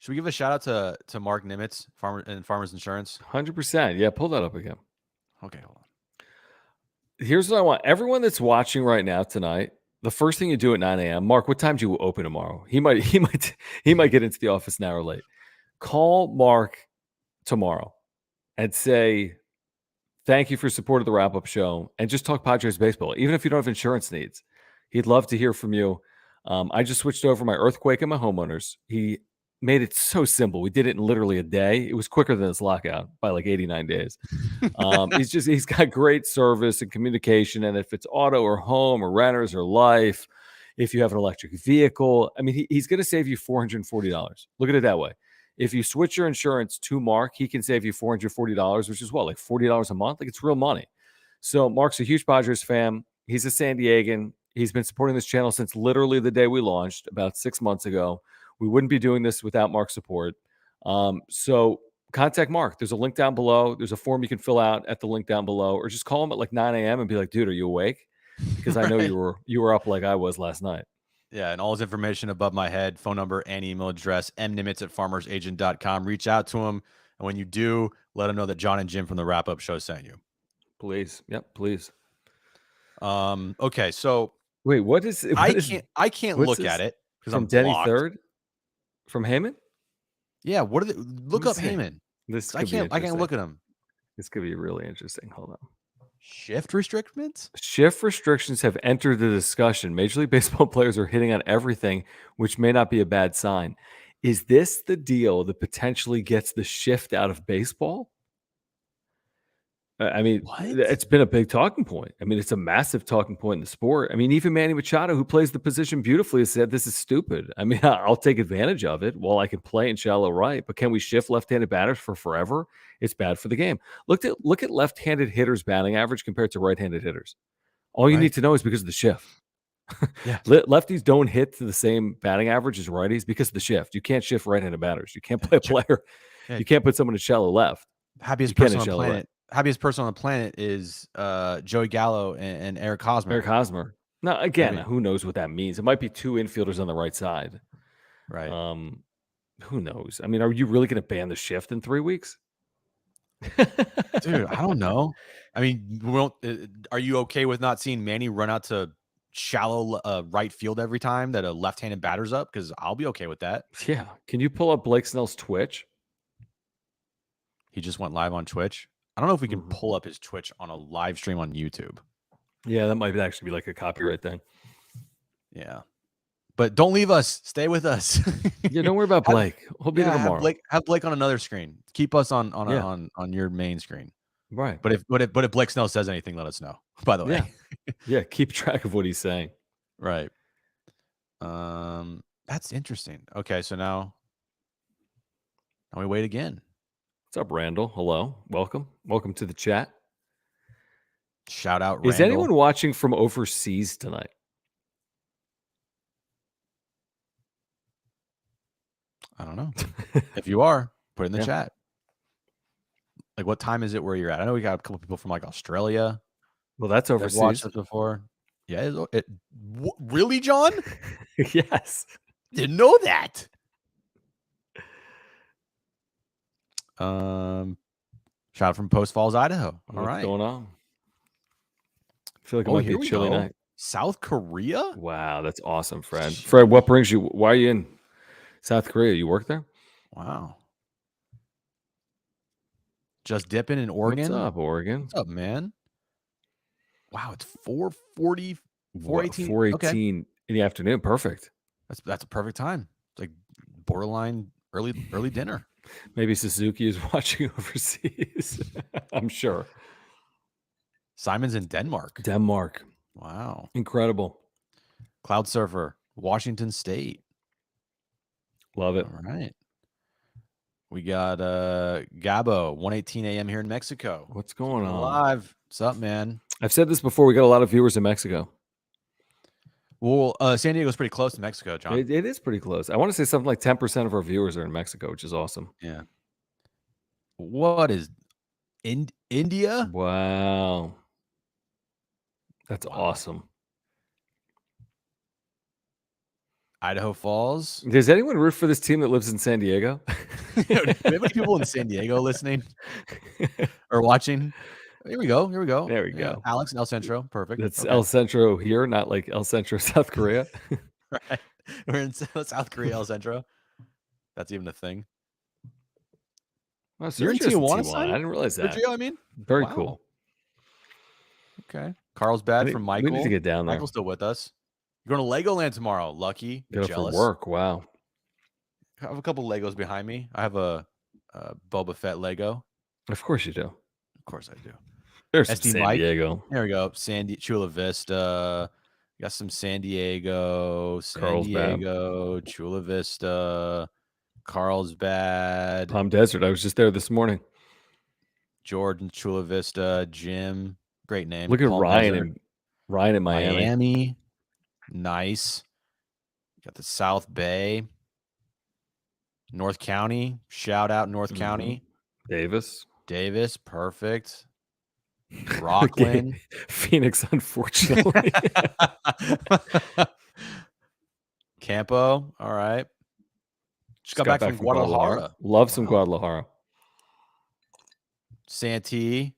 Should we give a shout out to Mark Nimitz, Farmers Insurance? 100%. Yeah, pull that up again. Okay, hold on. Here's what I want. Everyone that's watching right now tonight, the first thing you do at 9 a.m. Mark, what time do you open tomorrow? He might get into the office an hour late. Call Mark tomorrow and say, thank you for support of the wrap-up show, and just talk Padres baseball, even if you don't have insurance needs. He'd love to hear from you. I just switched over my earthquake and my homeowners. He made it so simple. We did it in literally a day. It was quicker than his lockout by like 89 days. He's got great service and communication. And if it's auto or home or renters or life, if you have an electric vehicle, I mean, he's going to save you $440. Look at it that way. If you switch your insurance to Mark, he can save you $440, which is what, like $40 a month? Like, it's real money. So Mark's a huge Padres fan. He's a San Diegan. He's been supporting this channel since literally the day we launched about 6 months ago. We wouldn't be doing this without Mark's support. So contact Mark. There's a link down below. There's a form you can fill out at the link down below, or just call him at like 9 a.m. and be like, dude, are you awake? Because I know you were up like I was last night. Yeah, and all his information above my head, phone number and email address, mnimitz@farmersagent.com. Reach out to him. And when you do, let him know that John and Jim from the wrap-up show sent you. Please. Yep, please. Okay, so wait, I can't look at it because I'm Denny blocked. Third? From Heyman? Yeah, what are they? Look up Heyman. I can't look at him. This could be really interesting. Hold on. Shift restrictions? Shift restrictions have entered the discussion. Major League Baseball players are hitting on everything, which may not be a bad sign. Is this the deal that potentially gets the shift out of baseball? I mean, it's been a big talking point. I mean, it's a massive talking point in the sport. I mean, even Manny Machado, who plays the position beautifully, has said this is stupid. I mean, I'll take advantage of it while I can play in shallow right, but can we shift left-handed batters for forever? It's bad for the game. Look at left-handed hitters' batting average compared to right-handed hitters. All you need to know is because of the shift. Yeah, lefties don't hit to the same batting average as righties because of the shift. You can't shift right-handed batters. You can't play a player. Yeah. You can't put someone in shallow left. Happiest person on the planet. Happiest person on the planet is Joey Gallo and Eric Hosmer. Eric Hosmer. Now, again, who knows what that means? It might be two infielders on the right side. Right. Who knows? I mean, are you really going to ban the shift in 3 weeks? Dude, I don't know. I mean, are you okay with not seeing Manny run out to shallow right field every time that a left-handed batter's up? Because I'll be okay with that. Yeah. Can you pull up Blake Snell's Twitch? He just went live on Twitch. I don't know if we can pull up his Twitch on a live stream on YouTube. Yeah, that might actually be like a copyright thing. Yeah. But don't leave us. Stay with us. Yeah, don't worry about Blake. He'll be there tomorrow. Have Blake on another screen. Keep us on your main screen. Right. But if Blake Snell says anything, let us know. By the way. Yeah, keep track of what he's saying. Right. That's interesting. Okay, so now we wait again. What's up, Randall? Hello. Welcome to the chat. Shout out, Randall. Is anyone watching from overseas tonight? I don't know. If you are, put it in the chat. Like, what time is it where you're at? I know we got a couple people from like Australia. Well, that's overseas. I've watched this before. Yeah. Really, John? Yes. Didn't know that. Shout out from Post Falls, Idaho. All right. What's going on? I feel like it might be a chilly night. South Korea? Wow, that's awesome, Fred. Fred, what brings you? Why are you in South Korea? You work there? Wow. Just dipping in Oregon. What's up, Oregon? What's up, man? Wow, it's 4:40, 4:18. 4:18 in the afternoon. Perfect. That's a perfect time. It's like borderline early dinner. Maybe Suzuki is watching overseas. I'm sure. Simon's in Denmark. Wow. Incredible. Cloud Surfer, Washington State. Love it. All right. We got Gabo, 1:18 a.m. here in Mexico. What's going on? Live. What's up, man? I've said this before. We got a lot of viewers in Mexico. Well, San Diego's pretty close to Mexico, John. It is pretty close. I want to say something like 10% of our viewers are in Mexico, which is awesome. Yeah. What is India? Wow. That's awesome. Idaho Falls. Does anyone root for this team that lives in San Diego? Do we have any people in San Diego listening or watching? Here we go. There we Yeah, go. Alex in El Centro. Perfect. That's Okay. El Centro here, not like El Centro, South Korea. Right. We're in South Korea, El Centro. That's even a thing. Well, You're in Sergio's Tijuana, I son? didn't realize that. Sergio, I mean? Very Wow. cool. Okay. Carlsbad from Michael. We need to get down there. Michael's still with us. You're going to Legoland tomorrow. Lucky. Go Jealous. for work. Wow. I have a couple Legos behind me. I have a Boba Fett Lego. Of course you do. Of course I do. There's SD San Mike. Diego. There we go. Chula Vista. Got some San Diego. Diego. Chula Vista. Carlsbad. Palm Desert. I was just there this morning. Jordan, Chula Vista. Jim. Great name. Look at Palm Ryan Desert. in Miami. Nice. Got the South Bay. North County. Shout out North County. Davis. Perfect. Rockland. Phoenix, unfortunately. Campo. All right. Just got back from Guadalajara. Love some Guadalajara. Santee.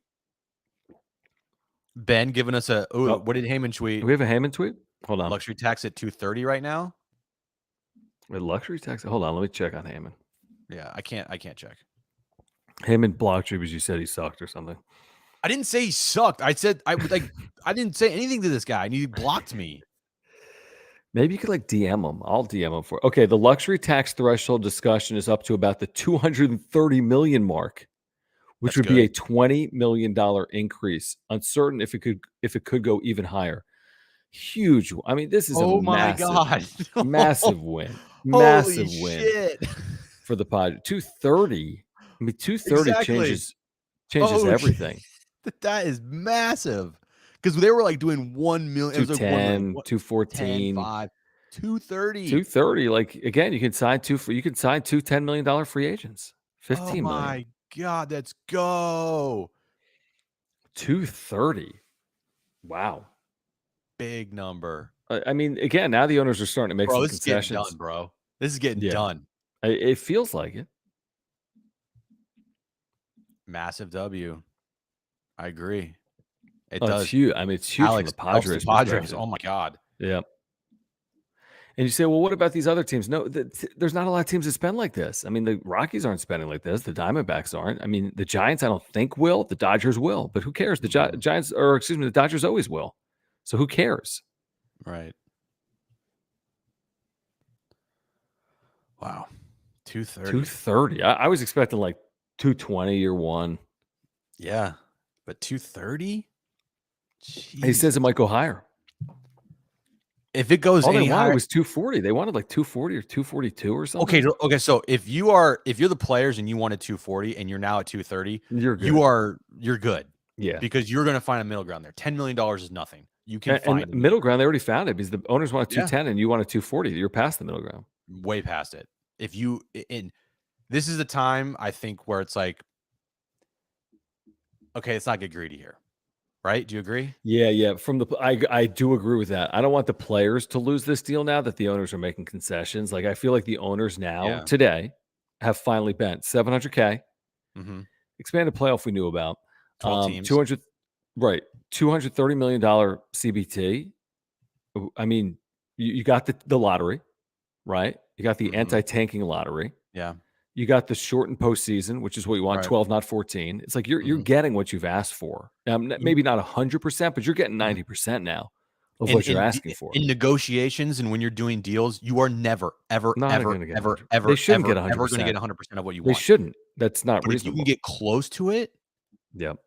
Ben giving us a what did Heyman tweet? Do we have a Heyman tweet? Hold on. Luxury tax at 230 right now. A luxury tax. Hold on, let me check on Heyman. Yeah, I can't check. Heyman blocked you because you said he sucked or something. I didn't say he sucked. I said I didn't say anything to this guy, and he blocked me. Maybe you could like DM him. I'll DM him for. Okay, the luxury tax threshold discussion is up to about the 230 million mark, which That's would be a good. $20 million increase. Uncertain if it could go even higher. Huge. I mean, this is a massive win. Massive win shit. for the Padres. 230. I mean, 230 Exactly. changes everything. That is massive. Because they were like doing 1 million. 210, 214, 5, 230. 230. Like again, you can sign two $10 million free agents. 15 million. Oh my God, let's go. 230. Wow. Big number. I mean, again, now the owners are starting to make some concessions. This is getting done, bro. This is getting done. It feels like it. Massive W. I agree. It does. It's huge. I mean, it's huge Alex, for the Padres. Oh my God. Yeah. And you say, well, what about these other teams? No, there's not a lot of teams that spend like this. I mean, the Rockies aren't spending like this. The Diamondbacks aren't. I mean, the Giants, I don't think will. The Dodgers will. But who cares? The Giants, or excuse me, the Dodgers always will. So who cares? Right. Wow. 230. 230. I was expecting like 220 year one. Yeah. But 230? He says it might go higher. If it goes any higher, it was 240. They wanted like 240 or 242 or something. Okay. So if you're the players and you wanted 240 and you're now at 230, you're good. You're good. Yeah, because you're going to find a middle ground there. $10 million is nothing. You can find a middle ground. They already found it because the owners wanted 210 and you wanted 240. You're past the middle ground. Way past it. This is the time I think where it's like, okay, let's not get greedy here. Right? Do you agree? Yeah. I do agree with that. I don't want the players to lose this deal now that the owners are making concessions. Like I feel like the owners now today have finally bent $700K. Mm-hmm. Expanded playoff we knew about. 12 teams. $230 million CBT. I mean, you got the lottery, right? You got the anti-tanking lottery. Yeah. You got the shortened postseason, which is what you want, 12, not 14. It's like you're getting what you've asked for. Maybe not 100%, but you're getting 90% now of what you're asking for. In negotiations and when you're doing deals, you are never, ever, ever going to get 100% of what you want. They shouldn't. That's not reasonable. If you can get close to it. Yep.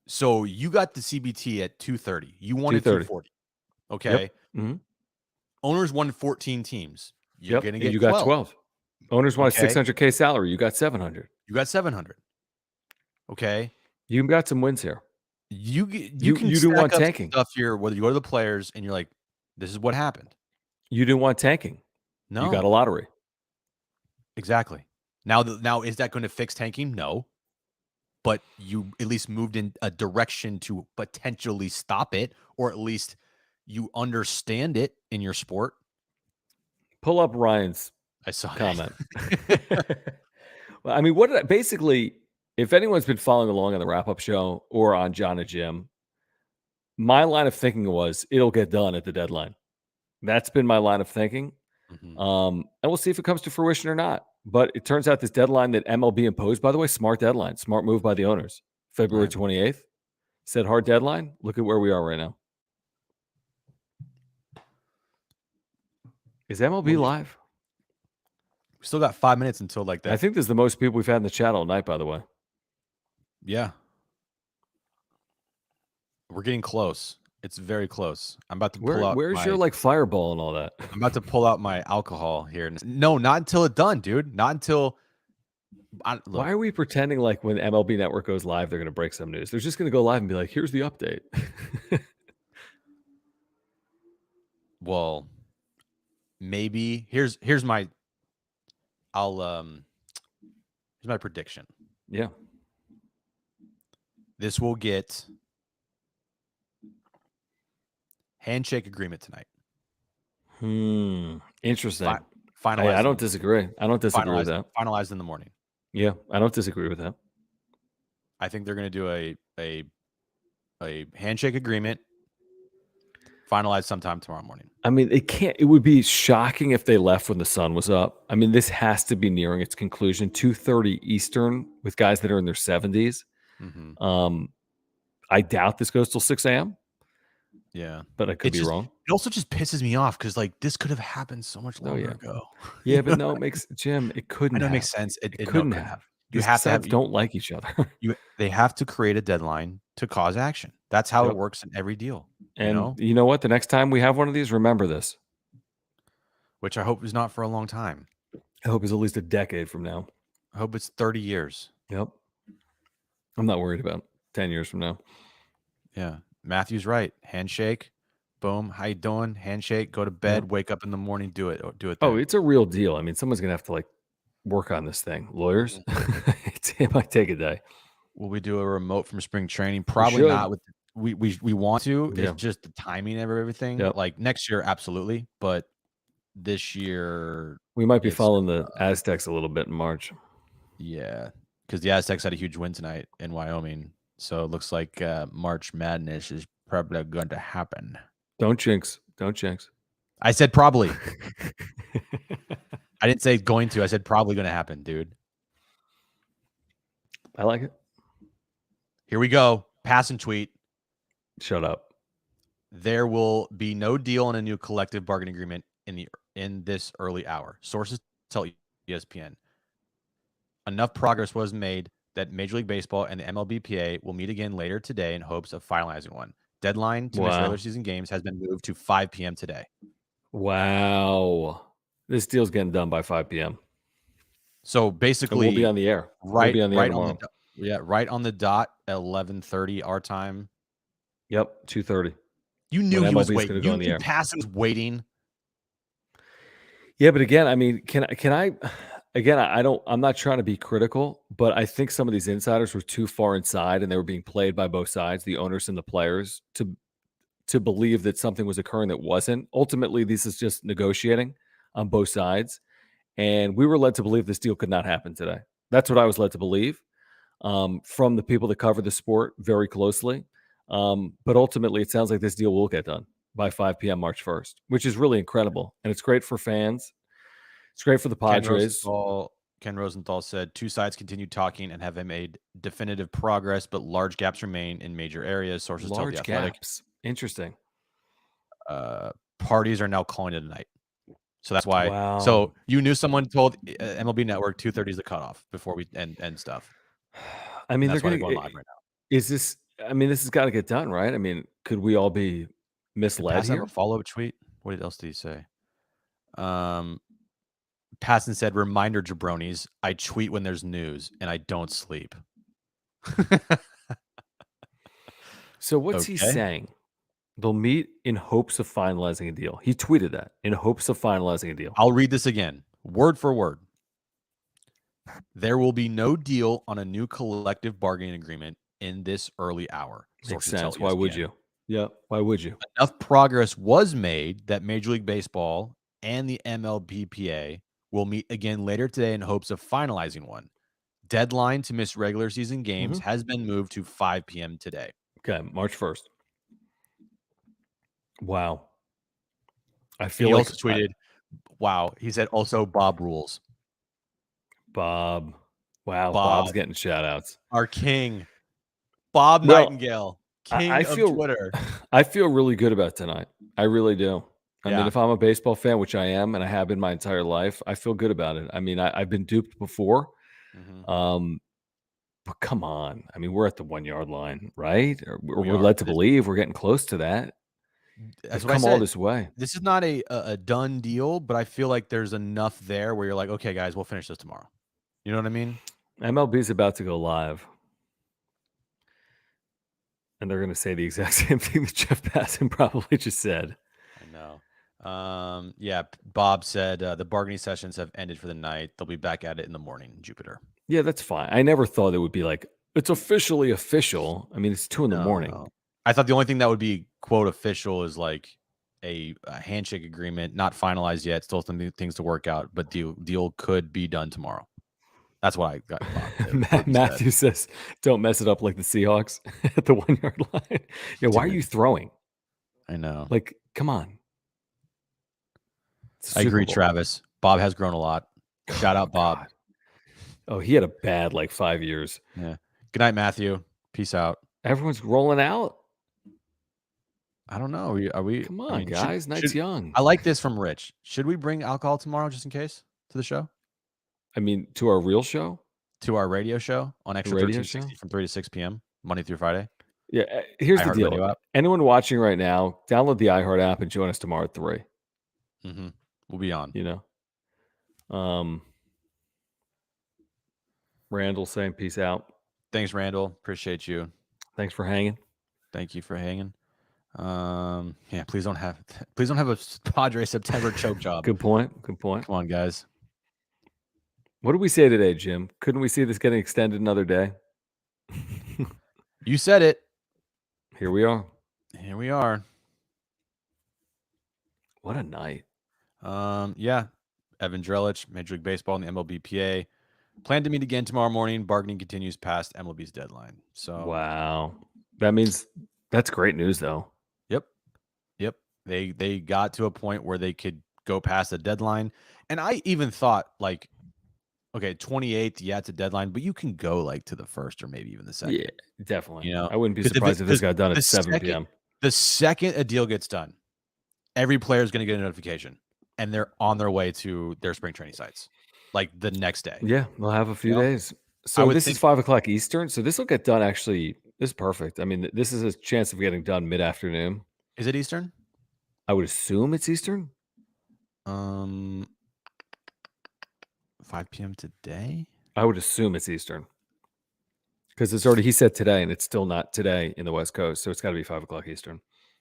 So you got the CBT at 230. You wanted 240. Okay. Yep. Mm-hmm. Owners wanted 14 teams. You're going to get 12. Got 12. Owners want a $600K salary. You got 700. You got 700. Okay. You got some wins here. You didn't want tanking stuff here. Whether you go to the players and you're like, this is what happened. You didn't want tanking. No. You got a lottery. Exactly. Now is that going to fix tanking? No. But you at least moved in a direction to potentially stop it, or at least you understand it in your sport. Pull up Ryan's I saw comment. Well, I mean, basically, if anyone's been following along on the wrap-up show or on John and Jim, my line of thinking was it'll get done at the deadline. That's been my line of thinking. Mhm. And we'll see if it comes to fruition or not. But it turns out this deadline that MLB imposed, by the way, smart deadline, smart move by the owners. February Right. 28th. Said hard deadline. Look at where we are right now. Is MLB live? We still got 5 minutes until like that. I think this is the most people we've had in the chat all night, by the way. Yeah. We're getting close. It's very close. I'm about to pull out. Where's your like fireball and all that? I'm about to pull out my alcohol here. No, not until it's done, dude. Not until. Why are we pretending like when MLB Network goes live, they're going to break some news? They're just going to go live and be like, "Here's the update." Well, maybe here's my. Here's my prediction. Yeah. This will get handshake agreement tonight. Interesting. Finalized. I don't disagree. I don't disagree with that. Finalized in the morning. Yeah, I don't disagree with that. I think they're going to do a handshake agreement finalized sometime tomorrow morning. I mean, it would be shocking if they left when the sun was up. I mean, this has to be nearing its conclusion. 2:30 Eastern with guys that are in their 70s. Mm-hmm. I doubt this goes till 6 a.m. Yeah. But I could be wrong. It also just pisses me off because like this could have happened so much longer ago. Yeah, but no, it makes Jim, it couldn't. I know it makes sense. It couldn't have. You have to have don't like each other. They have to create a deadline to cause action. That's how it works in every deal. And you know what? The next time we have one of these, remember this. Which I hope is not for a long time. I hope it's at least a decade from now. I hope it's 30 years. Yep. I'm not worried about 10 years from now. Yeah. Matthew's right. Handshake. Boom. How you doing? Handshake. Go to bed. Wake up in the morning. Do it. Do it. Oh, it's a real deal. I mean, someone's gonna have to like work on this thing. Lawyers. It might take a day. Will we do a remote from spring training? Probably not. We want to. Yeah. It's just the timing of everything. Yep. Like next year, absolutely. But this year, we might be following the Aztecs a little bit in March. Yeah, because the Aztecs had a huge win tonight in Wyoming. So it looks like March Madness is probably going to happen. Don't jinx. Don't jinx. I said probably. I didn't say going to. I said probably going to happen, dude. I like it. Here we go. Pass and tweet. Shut up. There will be no deal on a new collective bargaining agreement in this early hour. Sources tell ESPN. Enough progress was made that Major League Baseball and the MLBPA will meet again later today in hopes of finalizing one. Deadline to miss regular season games has been moved to 5 p.m. today. Wow. This deal's getting done by 5 p.m. So basically, and we'll be on the air. Right, we'll be on the air tomorrow. Right on the dot at 11:30 our time. Yep, 2:30. You knew he was waiting. You knew Pass was waiting. Yeah, but again, I mean, can I? Again, I'm not trying to be critical, but I think some of these insiders were too far inside, and they were being played by both sides, the owners and the players, to believe that something was occurring that wasn't. Ultimately, this is just negotiating on both sides, and we were led to believe this deal could not happen today. That's what I was led to believe from the people that cover the sport very closely. But ultimately, it sounds like this deal will get done by 5 p.m. March 1st, which is really incredible, and it's great for fans. It's great for the Padres. Ken Rosenthal said 2 sides continue talking and have made definitive progress, but large gaps remain in major areas. Sources tell The Athletic. Gaps. Interesting. Parties are now calling it a night. So that's why. Wow. So you knew someone told MLB Network 2:30 is the cutoff before we end stuff. I mean, they're going live right now. Is this? I mean, this has got to get done, right? I mean, could we all be misled here? A follow-up tweet. What else did he say? Passon said, "Reminder, jabronis, I tweet when there's news and I don't sleep." So what's he saying? They'll meet in hopes of finalizing a deal. He tweeted that, in hopes of finalizing a deal. I'll read this again, word for word. There will be no deal on a new collective bargaining agreement in this early hour. Makes sense. Why would you? Yeah, why would you? Enough progress was made that Major League Baseball and the MLBPA will meet again later today in hopes of finalizing one. Deadline to miss regular season games has been moved to 5 p.m. today. Okay, March 1st. Wow. I And feel he like also tweeted, wow. He said also Bob rules. Bob. Wow, Bob, Bob's getting shout outs. our king. Bob Well, Nightingale, I king of feel Twitter. I feel really good about tonight. I really do. I mean, Yeah. if I'm a baseball fan, which I am, and I have been my entire life, I feel good about it. I mean, I've been duped before. But come on. I mean, we're at the 1 yard line, right? Or we're are. led to believe we're getting close to that. That's They've what I come all said. this way. This is not a done deal, but I feel like there's enough there where you're like, okay, guys, we'll finish this tomorrow. You know what I mean? MLB's about to go live. And they're going to say the exact same thing that Jeff Passan probably just said. I know. Yeah, Bob said the bargaining sessions have ended for the night. They'll be back at it in the morning in Jupiter. Yeah, that's fine. I never thought it would be like, it's officially official. I mean, it's 2 in the morning. No. I thought the only thing that would be, quote, official is like a handshake agreement, not finalized yet. Still some things to work out, but deal could be done tomorrow. That's what I got. Matthew says, don't mess it up like the Seahawks at the 1 yard line. Yeah, why are you throwing? I know. Like, come on. I agree, Travis. Bob has grown a lot. Shout out, Bob. God. Oh, he had a bad 5 years. Yeah. Good night, Matthew. Peace out. Everyone's rolling out. I don't know. Are we? Come on, guys. Night's young. I like this from Rich. Should we bring alcohol tomorrow just in case to the show? I mean, to our real show? To our radio show on Extra 1360 from 3 to 6 p.m. Monday through Friday. Yeah. Here's the deal. Anyone watching right now, download the iHeart app and join us tomorrow at 3. We'll be on. You know. Randall saying peace out. Thanks, Randall. Appreciate you. Thanks for hanging. Thank you for hanging. Yeah, please don't have a Padres September choke job. Good point. Good point. Come on, guys. What did we say today, Jim? Couldn't we see this getting extended another day? You said it. Here we are. Here we are. What a night. Yeah. Evan Drellich, Major League Baseball and the MLBPA plan to meet again tomorrow morning. Bargaining continues past MLB's deadline. So wow. That means that's great news though. Yep. They got to a point where they could go past the deadline. And I even thought okay, 28th, yeah, it's a deadline, but you can go to the 1st or maybe even the 2nd. Yeah, definitely. You know, I wouldn't be surprised if this got done at 7 p.m. The second a deal gets done, every player is going to get a notification and they're on their way to their spring training sites the next day. Yeah, they'll have a few days. So this is 5 o'clock Eastern. So this will get done actually. This is perfect. I mean, this is a chance of getting done mid-afternoon. Is it Eastern? I would assume it's Eastern. 5 p.m. today? I would assume it's Eastern. Because it's already, he said today, and it's still not today in the West Coast. So it's got to be 5 o'clock Eastern.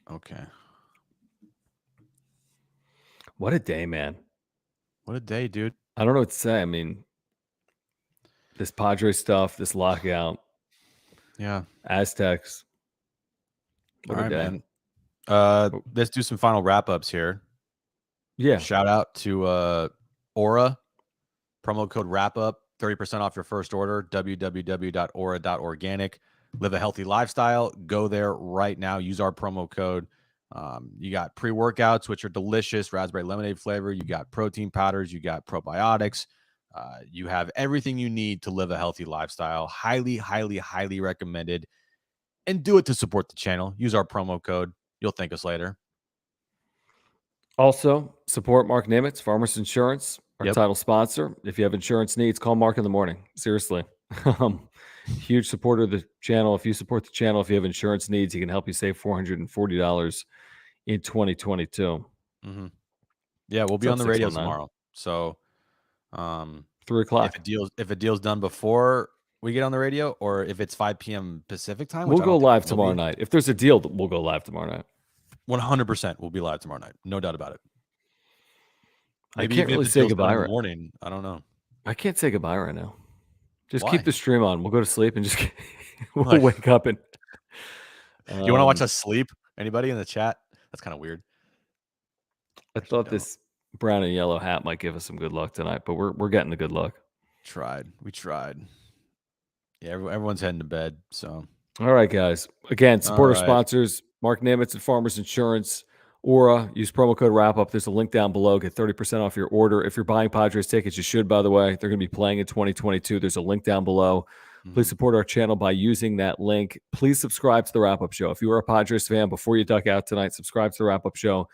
Okay. What a day, man. What a day, dude. I don't know what to say. I mean, this Padres stuff, this lockout. Yeah. Aztecs. What a day. Man. Let's do some final wrap-ups here. Yeah. Shout out to Aura. Promo code WRAPUP, 30% off your first order, www.aura.organic. Live a healthy lifestyle. Go there right now. Use our promo code. You got pre-workouts, which are delicious, raspberry lemonade flavor. You got protein powders. You got probiotics. You have everything you need to live a healthy lifestyle. Highly, highly, highly recommended. And do it to support the channel. Use our promo code. You'll thank us later. Also, support Mark Nimitz, Farmers Insurance, our title sponsor. If you have insurance needs, call Mark in the morning. Seriously. Huge supporter of the channel. If you support the channel, if you have insurance needs, he can help you save $440 in 2022. Yeah, we'll be on the radio tomorrow. So 3 o'clock. If a deal's done before we get on the radio, or if it's 5 p.m. Pacific time, we'll go live tomorrow night. If there's a deal, we'll go live tomorrow night. 100% we'll be live tomorrow night. No doubt about it. Maybe I can't really say goodbye in the morning. I don't know. I can't say goodbye right now. Just keep the stream on. We'll go to sleep and just we'll wake up and. You want to watch us sleep? Anybody in the chat? That's kind of weird. I thought this brown and yellow hat might give us some good luck tonight, but we're getting the good luck. We tried. Yeah, everyone's heading to bed. So, all right, guys. Again, support our right. sponsors: Mark Nimitz at Farmers Insurance, Aura. Use promo code Wrap Up. There's a link down below. Get 30% off your order. If you're buying Padres tickets, you should. By the way, they're going to be playing in 2022. There's a link down below. Please support our channel by using that link. Please subscribe to the Wrap Up Show. If you are a Padres fan, before you duck out tonight, subscribe to the Wrap Up Show.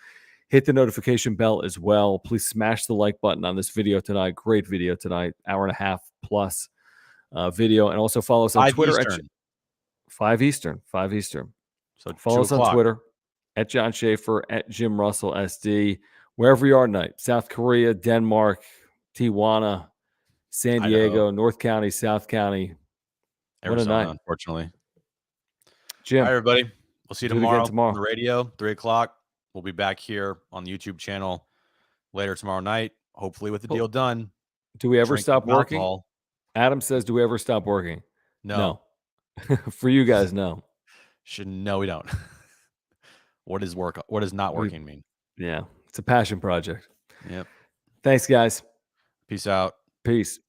Hit the notification bell as well. Please smash the like button on this video tonight. Great video tonight. Hour and a half plus video. And also follow us on Twitter Eastern. at 5 Eastern. 5 Eastern. So follow us on Twitter at John Schaefer, at Jim Russell SD. Wherever you are tonight, South Korea, Denmark, Tijuana, San Diego, Idaho. North County, South County. Arizona, what a night. Unfortunately. Jim. All right, everybody. We'll see you tomorrow on the radio, 3 o'clock. We'll be back here on the YouTube channel later tomorrow night, hopefully with the deal done. Do we ever stop working? Alcohol. Adam says, do we ever stop working? No. For you guys, no. No, we don't. What does not working mean? Yeah, it's a passion project. Yep. Thanks, guys. Peace out. Peace.